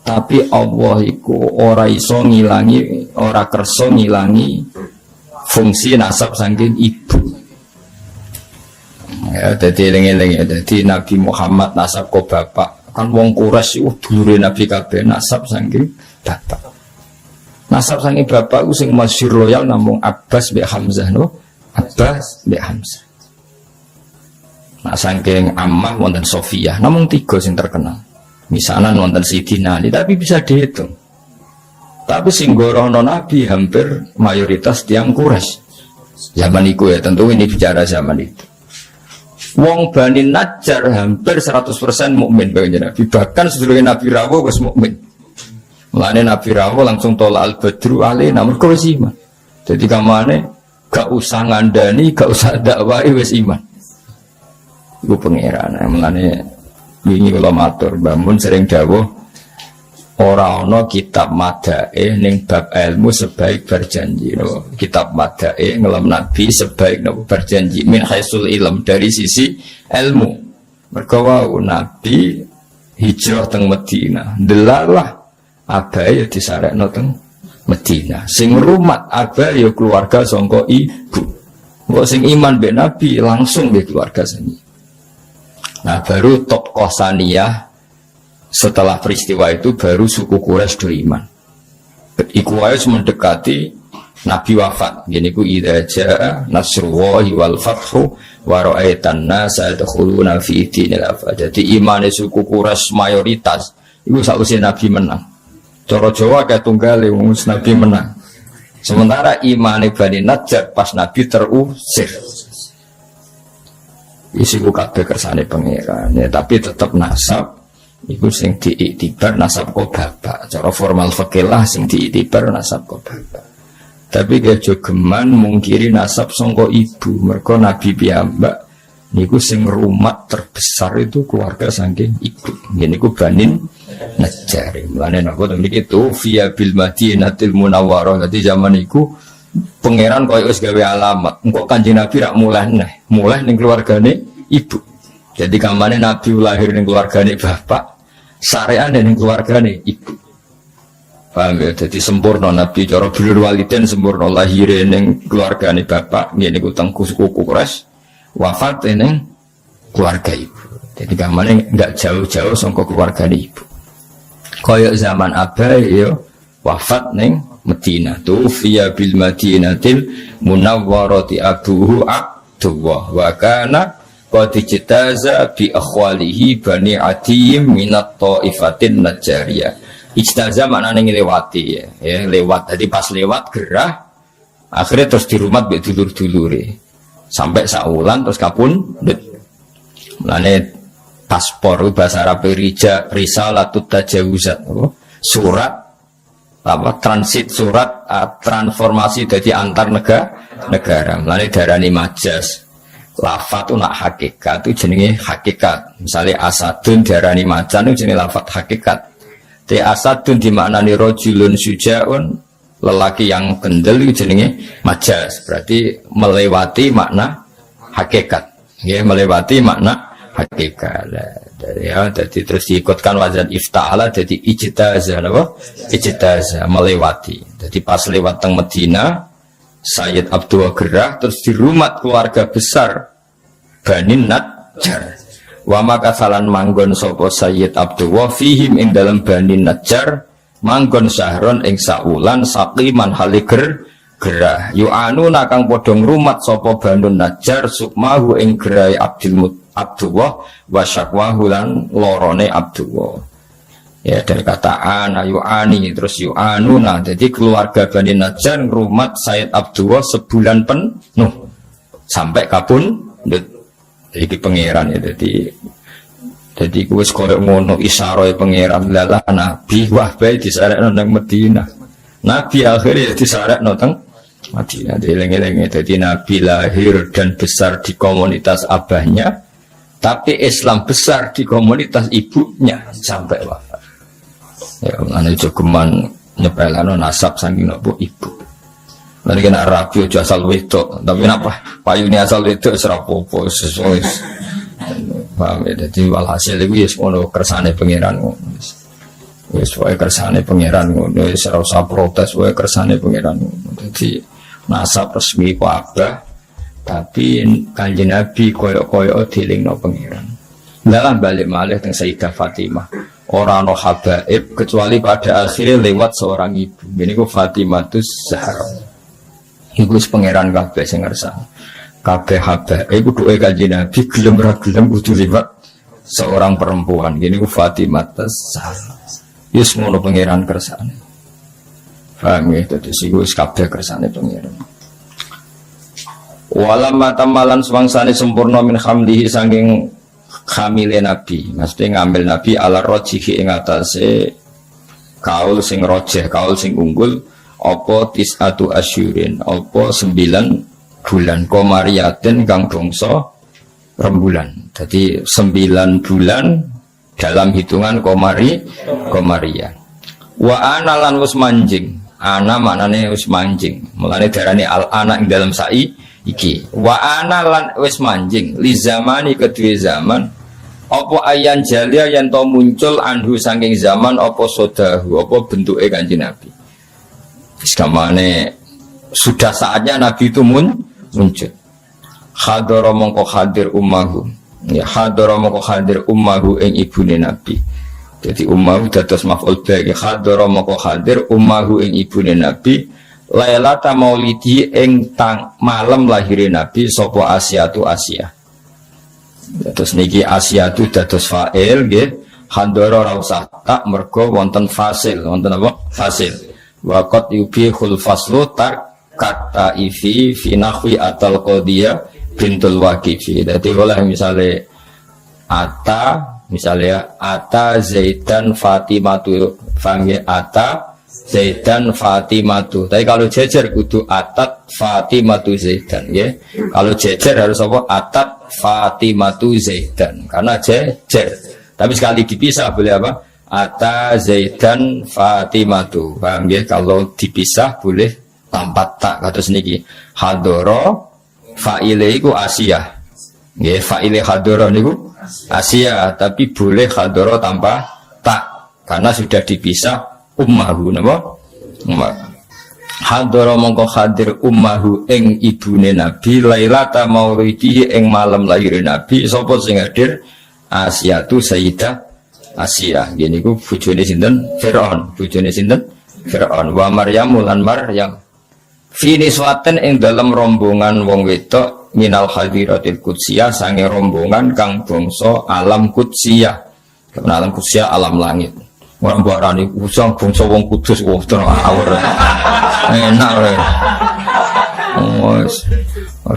tapi Allah iku ora iso ngilangi, ora kersa ngilangi fungsi nasab saking ibu. Ya, jadi eling-eling ya. Jadi Nabi Muhammad nasab ko bapak. Kan wong Quraisy dulure Nabi kabeh nasab saking bapak. Nasab saking bapak ku sing masyhur royal namung Abbas bin Hamzah no. Abbas bin Hamzah. Nah saking Ammah wonten Sofiyah, namung 3 sing terkenal. Misalnya wonten Sidina Ali, tapi bisa dihitung. Tapi sing gorono Nabi hampir mayoritas tiang Quraisy. Zaman itu ya, tentu ini bicara zaman itu. Wong Bani Najjar hampir 100% mukmin bagi Nabi. Bahkan seluruh Nabi Rawo wis mukmin. Mulane Nabi Rawo langsung tolak al-badru alaih namun kau wis iman. Jadi kamane gak usah ngandani, gak usah dakwai wis iman. Iku pangeran. Mulane wingi kula matur bangun sering dawuh ora ana kitab madae ning bab ilmu sebaik berjanji no. Kitab madae ngelam Nabi sebaik no berjanji min haisul ilm dari sisi ilmu. Mergo wau Nabi hijrah teng Madinah delalah abae disarekno teng Madinah. Sing rumat abae ya keluarga sangka ibu. Kok sing iman mbek Nabi langsung mbek keluarga seni. Nah baru top Qosaniyah. Setelah peristiwa itu baru suku Quraisy do iman. Iku wae mendekati Nabi wafat. Gini ku idza jaa nasrullahi wal fathu wa ra'aitan nasa yadkhuluna fi dinil afwaj. Jadi imane suku Quraisy mayoritas iku sakwise Nabi menang. Cara Jawa kae tunggale wong Nabi menang. Sementara imane Bani Najjar pas Nabi terusir. Isiku kabeh kersane pangeran. Ya, tapi tetap nasab iku sing diiktibar nasab kok bapak. Cara formal fikih lah sing diiktibar nasab kok bapak. Tapi gejo geman mungkiri nasab sangka ibu. Mergo Nabi piyambak niku sing rumat terbesar itu keluarga saking ibu. Niku Bani Najjar. Mulane napa niki itu via bil Madinatil Munawwarah. Dadi zaman iku pangeran koyo wis gawe alamat. Engko Kanjeng Nabi rak mulih ning keluargane ibu. Jadi kamane Nabi lahir ning keluargane bapak, sareane ning keluargane ibu. Paham ya? Jadi sempurna Nabi cara birrul walidain sempurna lahir ning keluargane bapak, ngene ku teng suku Quraisy, wafat ning keluarga ibu. Jadi kamane enggak jauh-jauh saka keluargane ibu. Kaya zaman abae ya wafat ning Madinah tu fiya bil Madinatil Munawwarati abuhu Abdullah wa kana qad ijtaza bi akhwalihi Bani Adiyim minat ta'ifatin Najjariyah. Ijtaza maknane nglewati ya, lewat. Jadi pas lewat gerah akhirnya terus dirumat mbek dulur-dulure. Sampai saulan terus kapundhut. Mulane paspor bahasa Arab risalatut tajawuzat. Surat apa transit surat transformasi dari antar negara. Mulane darani majas. Lafat itu nak hakikat itu jenenge hakikat. Misalnya asadun diarani macan itu jenenge lafat hakikat. Te asadun dimaknani rojulun sujaun, lelaki yang kendel itu jenenge majas. Berarti melewati makna hakikat. Ya, melewati makna hakikat. Ya, jadi terus diikutkan wazan ifta'ala jadi ijtazah apa? Ijtazah melewati. Jadi pas lewat teng Madinah Sayyid Abdullah gerah terus dirumat keluarga besar Bani Najjar. Wa makasalan manggon sapa Sayyid Abdullah fihim ing dalam Bani Najjar manggon sahron ing saulan saqiman haliger gerah yu'anu nakang padha ngrumat sapa Bani Najjar sukmahu ing gerai Abdullah wa syakwahu lan lorone Abdullah. Ya dari kata yu'ani terus yu'anu. Nah jadi keluarga Bani Najjar ngrumat Sayyid Abdullah sebulan penuh sampai kapun iki pangeran ya. Jadi gue sekolah ngono isaroe pangeran lala Nabi wah bae disarekno nang Madinah. Nabi akhirnya disarekno teng Madinah. Eling-eling jadi Nabi lahir dan besar di komunitas abahnya, tapi Islam besar di komunitas ibunya sampai wafat. Ya, ane jogeman nyepelano nasab saking nopo ibu. Lan kena rabi aja asal wedok, tapi napa? Payune asal wedok ora apa-apa sesuai. Paham ya, dadi walhasil iku wis ngono kersane pangeran ngono. Wis wae kersane pangeran ngono, wis ora usah protes wae kersane pangeran ngono. Dadi nasab resmi ku abah Tapi Kanjeng Nabi koyok-koyok dilingno pangeran. Dalam balik malih teng Sayyidah Fatimah. Orang no habaib kecuali pada akhirnya lewat seorang ibu. Ini ku Fatimah tuh Zahra. Iku pangeran kabeh sing ngersani. Kabeh habaib kudu Kanjeng Nabi gelem ra gelem kudu lewat seorang perempuan. Ini ku Fatimah tuh Zahra. Yus ngono pangeran kersane. Paham ya? Dadi iku kabeh kersane pangeran. Walamma tamalan swangsane sempurna min hamlihi saking hamile Nabi, maksudnya ngambil Nabi ala rojihi ing atase kaul sing rojeh, kaul sing unggul apa tis'atu asyurin, apa 9 bulan komariatin kang bangsa rembulan. Jadi 9 bulan dalam hitungan komarian. Wa ana lan wis manjing, ana maknane wis manjing, mulane darane al ana ing dalam iki wa ana lan wis manjing li zamani kedue zaman apa ayan jalia yen to muncul anhu saking zaman apa sodahu apa bentuke Kanjeng Nabi. Wis kamane sudah saatnya Nabi itu muncul. Hadara mongko hadir ummahu. Ya hadara mongko hadir ummahu ing ibune Nabi. Jadi ummahu dados maf'ul bagi hadara mongko hadir ummahu ing ibune Nabi. Lailata maulidi ing malam lahirin Nabi sapa Asyatu Asyah. Terus niki Asyatu dados fa'il nggih, handara ora usah tak mergo wonten fasil, wonten apa? Fasil. Wa qad yubihul faslu kata ifi fi nahwi atal qadiyah bintul waqifi. Dadi oleh misale ata Zaidan Fatimatu fange ata Zaidan Fatimatu. Tapi kalau jejer kudu atat Fatimatu Zaidan, ya. Kalau jejer harus apa? Atat Fatimatu Zaidan. Karena jejer. Tapi sekali dipisah boleh apa? Ata Zaidan Fatimatu. Paham ya? Kalau dipisah boleh tanpa tak. Kata seniki. Hadoro fa'ile iku Asiyah. Ya, fa'ile hadoro niku Asiyah. Tapi boleh hadoro tanpa tak. Karena sudah dipisah ummahu napa? Hadara mongko hadir ummahu ing ibune Nabi lailata maulidi ing malam lahir Nabi. Sapa sing hadir? Asyatu Sayyidah Asyah. Ngene iku bojone sinten? Firaun. Bojone sinten? Firaun. Wa Maryam lan Maryam. Fi niswaten ing dalam rombongan wong wedok minal hadiratil qudsiyah sange rombongan kang bangsa alam qudsiyah. Karena alam qudsiyah alam langit. Orang barani usang bangsa wong kudus wong tenan awur. Enak ora.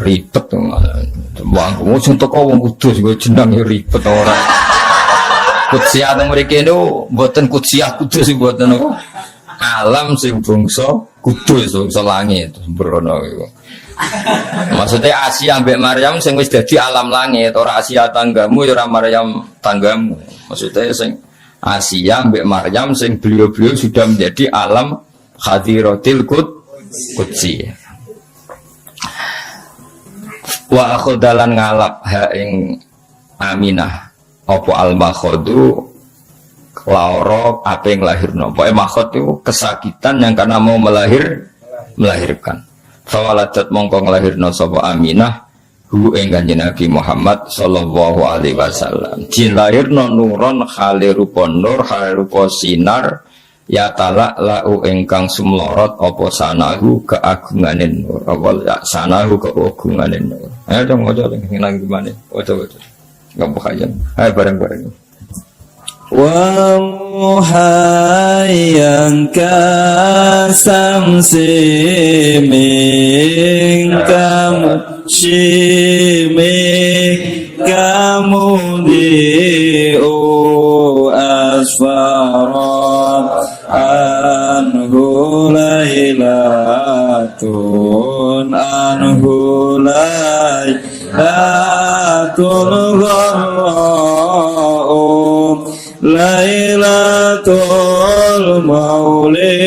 Ribet to. Wong sing teko wong kudus go jeneng ribet ora. Kutsiah teng mriki niku mboten kutsiah kudus mboten niku. Alam sing bangsa kudus bangsa langit sembrono iku. Maksudnya Asia ambek Maryam sing wis dadi alam langit, ora Asia tanggamu ora Maryam tanggamu. Maksudnya sing Asia mbek Maryam sing beliau-beliau sudah menjadi alam hadiratil qudsi. Wa akhodalan ngalap ha ing Aminah apa al-makhadu laoro apa yang lahirno. Pokoke makhod itu kesakitan yang karena mau melahirkan. Fawaladat mongko nglahirno sapa Aminah hu ing Kanjeng Nabi Muhammad sallallahu alaihi wasallam. Dilahirno nuron khale rupa nur, khale rupa sinar ya talak lau ingkang sumlorot apa sanahu keagungane nur. Apa sanahu keagungane nur. Ayo dong ojo nang gimana? Ojo. Enggak bukayan. Ayo bareng-bareng. Wa muhayyan kasamsi min kamshimi kamudi'u asfarat anhu laylatun gharra'um Lailatul maulidil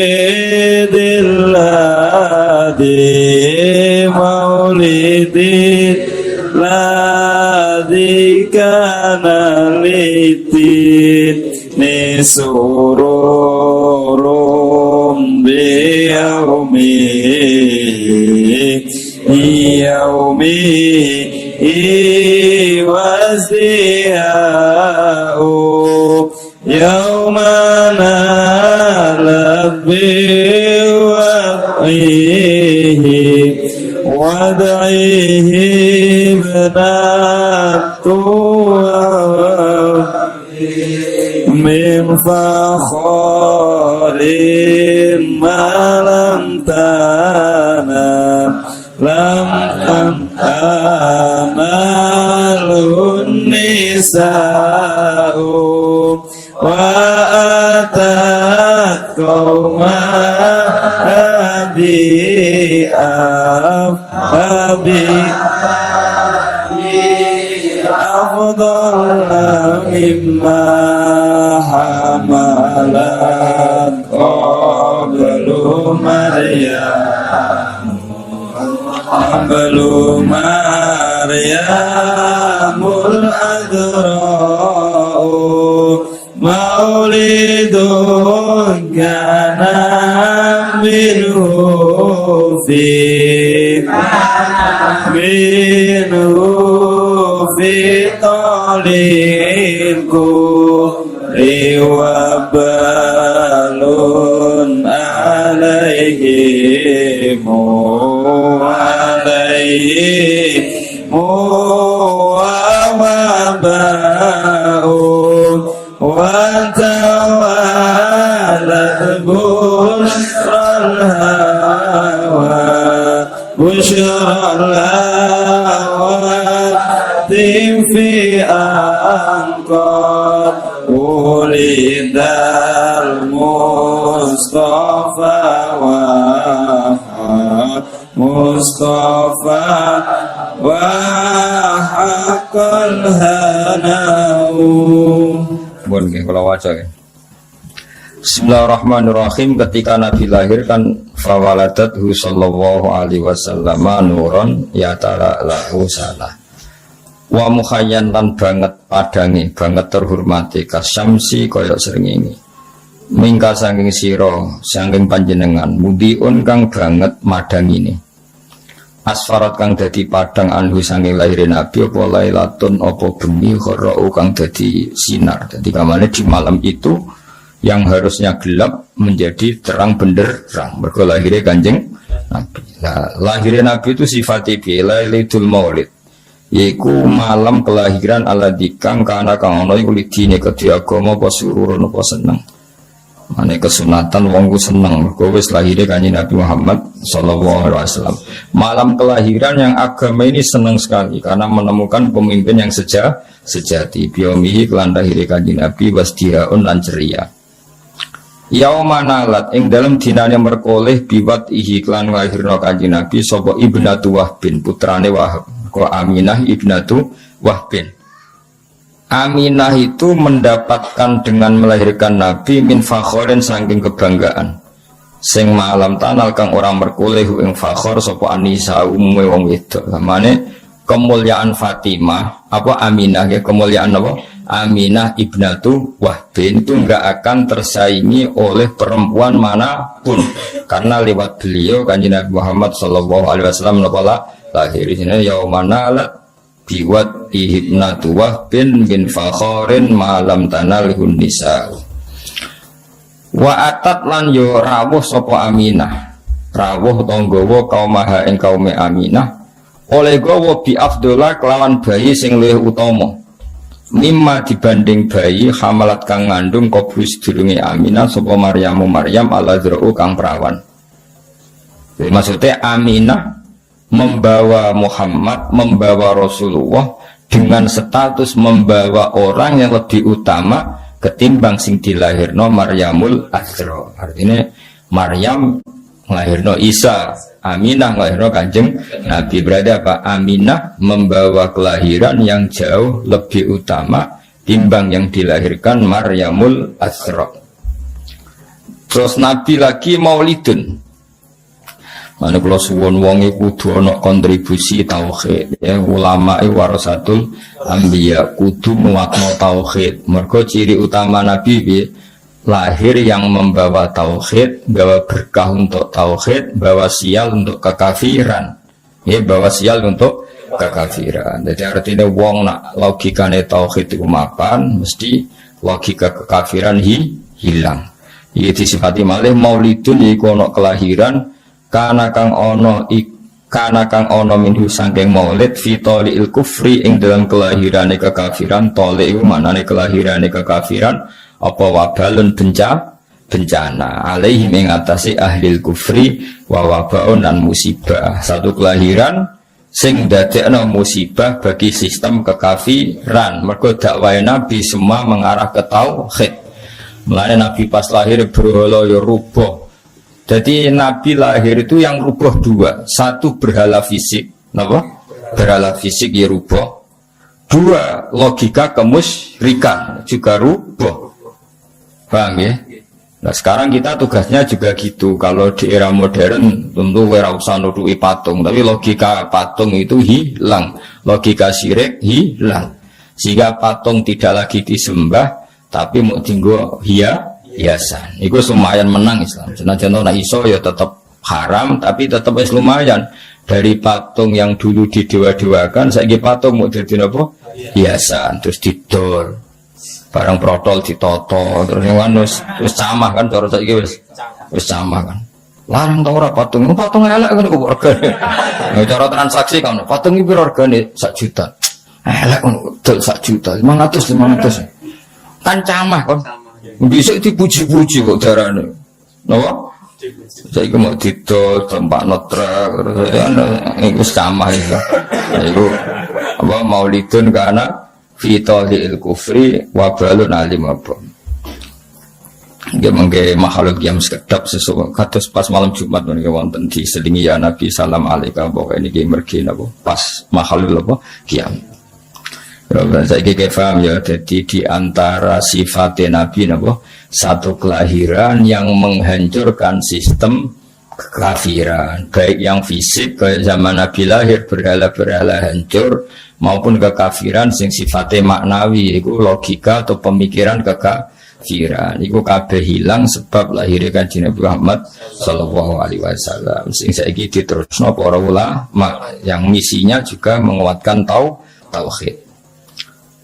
ladzi kana litin nisurum yaumi وازدياء يوم نلبي وقيه وادعيه من فخار ما لم تنام لم تنامله النساء وأتت قومها بأفضل أفضل مما حملت قبل مريم العذراء مولد كان منه في طالق وبال عليهم ووباء وتوالت بشرى الهوى بشرى الهوى في أنقاض ولد المصطفى وحق الهناء. Bon, kalau wajah ya. Bismillahirrahmanirrahim. Ketika Nabi lahir kan fawaladathu sallallahu alaihi wasallam nuron yatara lahu salah. Wa mukhayyan lan banget padange, banget terhormati kasyamsi kaya srengenge. Mingka saking sira, saking panjenengan, mudiun kang banget madangine. Asfarat kang dadi padang anhu saking lahirin Nabi apa lailatun apa bengi kharau kang dadi sinar. Dadi kamane di malam itu yang harusnya gelap menjadi terang benderang. Mergo lahirnya Kanjeng Nabi. Nah, lahirnya Nabi itu sifatnya bi lailatul maulid. Yaiku malam kelahiran aladikang kana kang ana iku lidine kedhi agama apa sururun apa seneng. Mane kesunatan wongku seneng mergo wis lahire Kanjeng Nabi Muhammad sallallahu alaihi wasallam. Malam kelahiran yang agama ini senang sekali karena menemukan pemimpin yang sejati. Biomihi kelan lahire Kanjeng Nabi wasdiaun lan ceria. Yaumanalat ing dalam dinane merkoleh biwat ihi klan lahirna Kanjeng Nabi sapa Ibnatu Wahbin putrane Wahab. Ko Aminah Ibnatu Wahbin. Aminah itu mendapatkan dengan melahirkan Nabi min fakhorin saking kebanggaan. Sing malam tanal kang orang merkoleh ing fakhor sapa Anisa umume wong wedok. Lamane kemuliaan Fatimah apa Aminah ya kemuliaan apa? Aminah Ibnatu Wahbin itu enggak akan tersaingi oleh perempuan manapun karena lewat beliau Kanjeng Nabi Muhammad sallallahu alaihi wasallam lahir di sini yaumanalat biwat Ibnatu Wahbin bin fakhorin malam tanalihun nisa. Wa atat lan yo rawuh sapa Aminah rawuh tanggawa kaumaha ing kaume Aminah oleh gawa bi afdola kelawan bayi sing luwih utama mimma dibanding bayi hamalat kang ngandung kobrus sedurunge Aminah sapa Maryam al-Azra'u kang perawan. Jadi maksudnya Aminah membawa Muhammad, membawa Rasulullah dengan status membawa orang yang lebih utama ketimbang sing dilahirno Maryamul Azra. Artinya Maryam nglahirno Isa, Aminah nglahirno Kanjeng Nabi. Berarti apa? Aminah membawa kelahiran yang jauh lebih utama timbang yang dilahirkan Maryamul Azra. Terus Nabi lagi maulidun. Mana kalau suwon wongi kudu ana kontribusi tauhid ya ulama warasatul anbiya kudu muwakno tauhid. Mergo ciri utama Nabi bi lahir yang membawa tauhid, bawa berkah untuk tauhid, bawa sial untuk kekafiran. Ya bawa sial untuk kekafiran. Jadi artinya wong nak logikane tauhid iku mapan mesti logika kekafiran hilang. Iki disifati malih maulidun iku ana kelahiran kana kang ana minhu saking maulid fi taliil kufri ing dalam kelahirane kekafiran. Tali iku maknane kelahirane kekafiran apa wabalun bencana alaihim ing atase ahli kufri wa wabaun dan musibah. Satu kelahiran sing dadekno musibah bagi sistem kekafiran. Mergo dakwahe Nabi semua mengarah ke tauhid. Mulane Nabi pas lahir berhala ya rubuh. Jadi Nabi lahir itu yang rubuh dua. Satu berhala fisik, napa? Berhala fisik ya rubuh. Dua, logika kemusyrikan juga rubuh. Paham ya? Nah sekarang kita tugasnya juga gitu. Kalau di era modern tentu ora usah nuduhi patung, tapi logika patung itu hilang, logika syirik hilang, sehingga patung tidak lagi disembah, tapi mau tinggal hiasan. Itu lumayan menang Islam. Senajan ora iso ya tetap haram, tapi tetap lumayan. Dari patung yang dulu didewa-dewakan, saiki patung mau jadi apa? Hiasan, terus didol. Barang protol ditoto terus yang terus camah kan cara saiki wis camah kan. Larang ta ora patung elek kan kok regane. Cara transaksi kan patung iki piro regane 1 juta. Elek kan dol 1 juta 500. Kan camah kan. Bisa dipuji-puji kok darane. Napa? Saiki mau didol tempat notra terus wis camah iki. Iku apa maulidun kana fitolil kufri wabalun alim apa dia mengke makhluk yang sekedap sesuatu kados pas malam Jumat menika wonten diselingi ya Nabi salam alaika pokoke niki mergi napa pas makhluk apa kiam ya saiki paham ya. Jadi di antara sifat Nabi napa satu kelahiran yang menghancurkan sistem kekafiran, baik yang fisik kayak zaman Nabi lahir berhala-berhala hancur, maupun kekafiran sing sifatnya maknawi, itu logika atau pemikiran kekafiran, itu kabeh hilang sebab lahirnya Kanjeng Nabi Muhammad sallallahu alaihi wasallam. Sing saiki diterusno para ulama yang misinya juga menguatkan tauhid.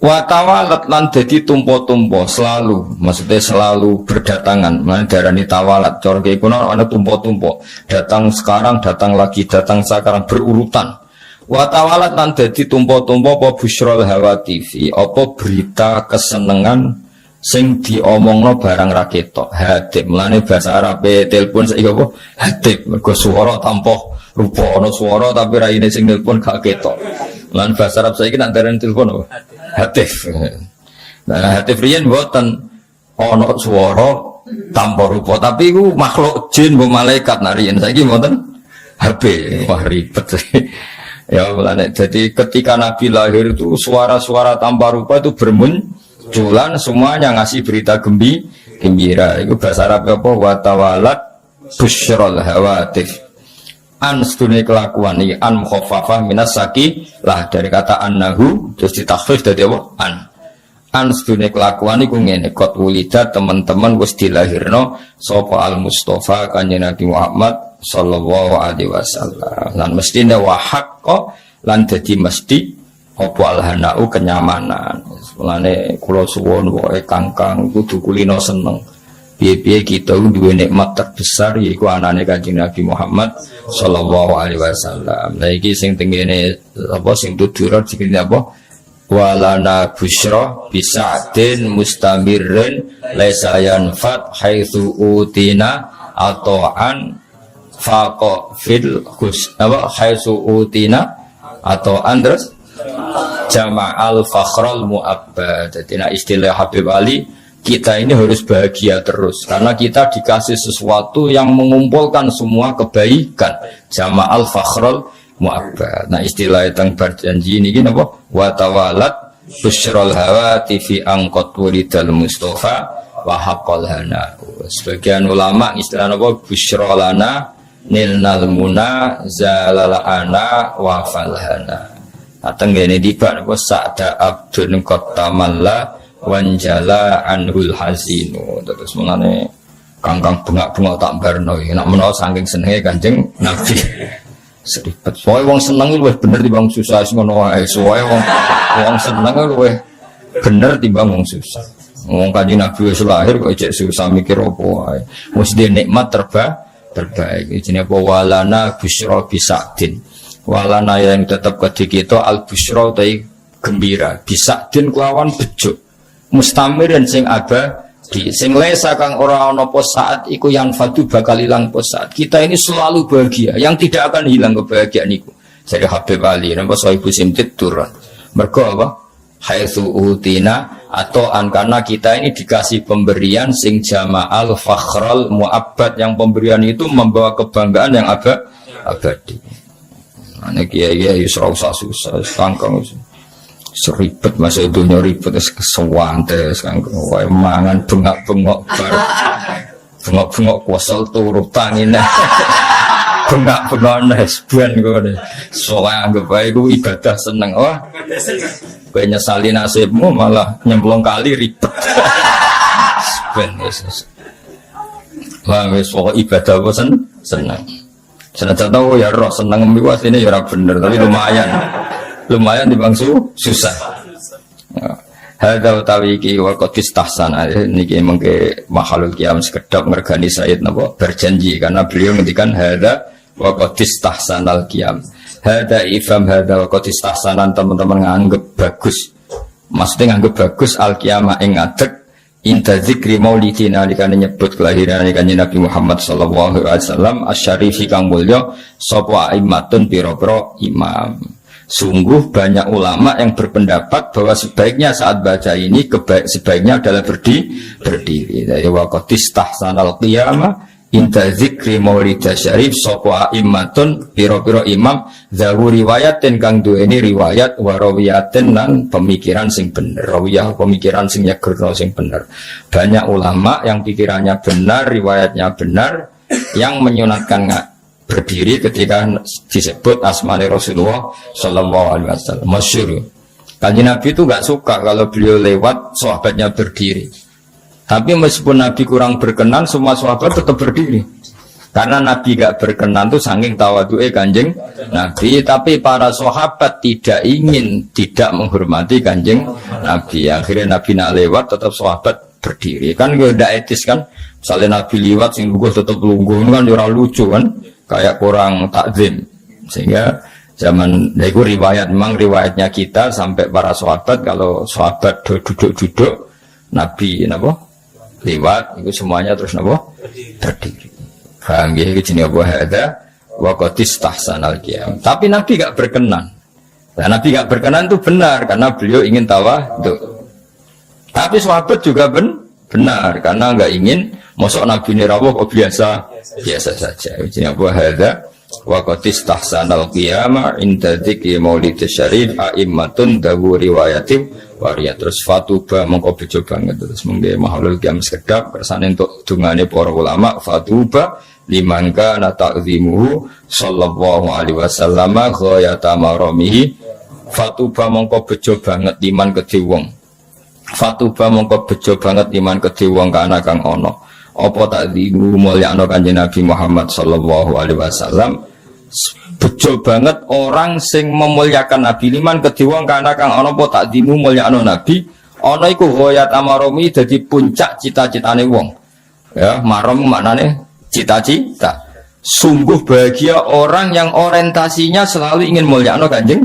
Wa tawalat lan dadi tumpo-tumpo selalu, maksudnya selalu berdatangan. Mana darani tawalat, cara kiye kuno ana tumpo-tumpo. Datang sekarang, datang lagi, datang sekarang berurutan. Wa tawalat lan dadi tumpo-tumpo apa busyrul hawatifi, apa berita kesenengan sing diomongno barang ra ketok. Hadib, mulane bahasa Arabe telepon saiki apa? Hadib, mergo swara tanpa rupa, ana swara tapi raine sing telepon gak ketok. Lan bahasa Arab saiki nek darani telepon apa? Hatif. Nah, hatif riyen mboten ana swara tanpa rupa, tapi iku makhluk jin mbok malaikat nek riyen saiki mboten HP. Wah ribet. Ya mulane jadi ketika Nabi lahir itu suara-suara tanpa rupa itu bermunculan, semuanya ngasih berita gembira. Itu bahasa Arab apa? Wa tawalat busyrul hawatif. An sedune kelakuan iki an mukhaffafah minas saki lah dari kata annahu terus ditakhfif dadi apa an sedune kelakuan iku ngene qad wulida teman-teman wis dilahirno sapa al mustofa kanjeng Nabi Muhammad sallallahu alaihi wasallam lan mestine wa haqqo lan dadi mesti apa alhanau kenyamanan. Mulane kula suwun wae kangkang kudu kulino seneng. Piye-piye kita duwe nikmat terbesar yaiku anane Kanjeng Nabi Muhammad sallallahu alaihi wasallam. Lah iki sing tengene apa sing tutur dikene apa? Walana busyra bisadin mustamirrin laisa yanfat haitsu utina atau'an faqa fil khus apa haitsu utina atau'an terus jama'al fakhral mu'abbad. Jadi istilah Habib Ali, kita ini harus bahagia terus karena kita dikasih sesuatu yang mengumpulkan semua kebaikan. Jama'al fakhrul mu'abbad. Nah istilah tentang berjanji ini gini apa? Wa tawalat busyrul hawati fi angkot wulidal mustafa wa haqqal hana. Sebagian ulama istilah apa? Busyrolana nilnal muna zalalana wa falhana. Nah tenggene tiba apa? Sa'da abdun qattamalla wanjala anhul hazinu. Terus mulane kangkang bengak-bengok tak barno nak menawa saking senenge Kanjeng Nabi. seribet. Soale wong seneng luwih bener timbang susah ngono wae. Soale wong seneng luwih bener timbang wong susah. Wong Kanjeng Nabi wis lahir kok cek susah mikir apa wae. Wis dhe nikmat terbaik. Jenenge apa walana busyra bisadin. Walana yang tetap kedhi kita al busyra tai gembira. Bisadin kelawan bejo. Mustamir dan sing abadi. Sing lesa kang ora ana apa saat iku yang fadu bakal ilang apa saat. Kita ini selalu bahagia, yang tidak akan hilang kebahagiaan iku. Jadi Habib Ali napa Sohibu Simtid turun. Mergo apa? Haitsu utina atau karena kita ini dikasih pemberian sing jama'al fakhral mu'abbad, yang pemberian itu membawa kebanggaan yang abadi. Ana kiai ora usah susah kangkang seribet masa dunia ribet kesewantes kangkang wae mangan bengak-bengok bar bengok-bengok kuasal turu tangine bengak-bengok nesben kene soalnya anggap bae ku ibadah seneng wah kowe nyesali nasibmu malah nyemplung kali ribet ben wis wah wis pokok ibadah apa seneng senajan tau ya roh seneng mbiku asline ya ora bener tapi lumayan dibang susah. Hadza utawi iki wa qatis tahsan niki mengke makhluk kiam sekedap mergani Said napa berjanji karena beliau ngendikan hadza wa qatis tahsanal qiyam. Hadza ifam hadza wa qatis tahsanan teman-teman nganggep bagus. Maksudnya nganggep bagus al qiyamah ing ngadeg inta zikri maulidin alikane nyebut kelahiran Kanjeng Nabi Muhammad sallallahu alaihi wasallam asyarifi kang mulya sapa aimatun pira-pira imam. Sungguh banyak ulama yang berpendapat bahwa sebaiknya saat baca ini sebaiknya adalah berdiri. Dari waqatis tahsanal qiyamah inta zikri maulida syarif sapa aimatun pira-pira imam zawu riwayatin kang duweni riwayat warawiyatin lan pemikiran sing bener. Rawiyah pemikiran sing nyegerno sing bener. Banyak ulama yang pikirannya benar, riwayatnya benar yang menyunatkan berdiri ketika disebut asmane Rasulullah Sallallahu Alaihi Wasallam. Masyhur. Kanjeng Nabi itu nggak suka kalau beliau lewat sahabatnya berdiri. Tapi meskipun Nabi kurang berkenan, semua sahabat tetap berdiri. Karena Nabi nggak berkenan tuh saking tawadu'e Kanjeng Nabi. Tapi para sahabat tidak menghormati Kanjeng Nabi. Akhirnya Nabi nak lewat tetap sahabat berdiri. Kan nggak etis kan? Misalnya Nabi lewat sing lungguh tetap lungguh, kan ora lucu kan? Kayak kurang takzim. Sehingga zaman itu riwayat, memang riwayatnya kita sampai para sahabat kalau sahabat duduk-duduk Nabi napa lewat itu semuanya terus napa berdiri. Paham ya iki jenenge apa hadza wa qatis tahsanal qiyam. Tapi Nabi enggak berkenan. Nah, Nabi enggak berkenan itu benar karena beliau ingin tawadhu. Tapi sahabat juga benar karena enggak ingin mosok Nabi ini rawuh kok biasa saja. Jenenge apa hadza wa qatis tahsanal qiyamah inda dzikri maulid syarif aimmatun dawu riwayatim waria terus fatuba mongko bejo banget terus mengke mahlul qiyam sekedap kersane entuk dungane para ulama fatuba liman kana ta'zimuhu sallallahu alaihi wasallam ghayata maramihi fatuba mongko bejo banget liman kedhe wong fatuba mongko bejo banget liman kedhe wong kana kang ana apa ta'zimu mulyakno Kanjeng Nabi Muhammad sallallahu alaihi wasallam bejo banget orang sing memuliakan Nabi liman kedhe wong kana kang ana apa ta'zimu mulyakno Nabi ana iku ghayat amaromi dadi puncak cita-citane wong ya marom maknane cita-cita. Sungguh bahagia orang yang orientasinya selalu ingin mulyakno Kanjeng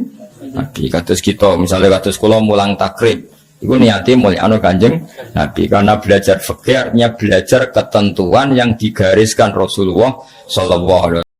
Nabi. Kados kita misalnya kados kula mulang takrib iku niate mulyakno Kanjeng Nabi karena belajar fikih artinya belajar ketentuan yang digariskan Rasulullah sallallahu alaihi wasallam.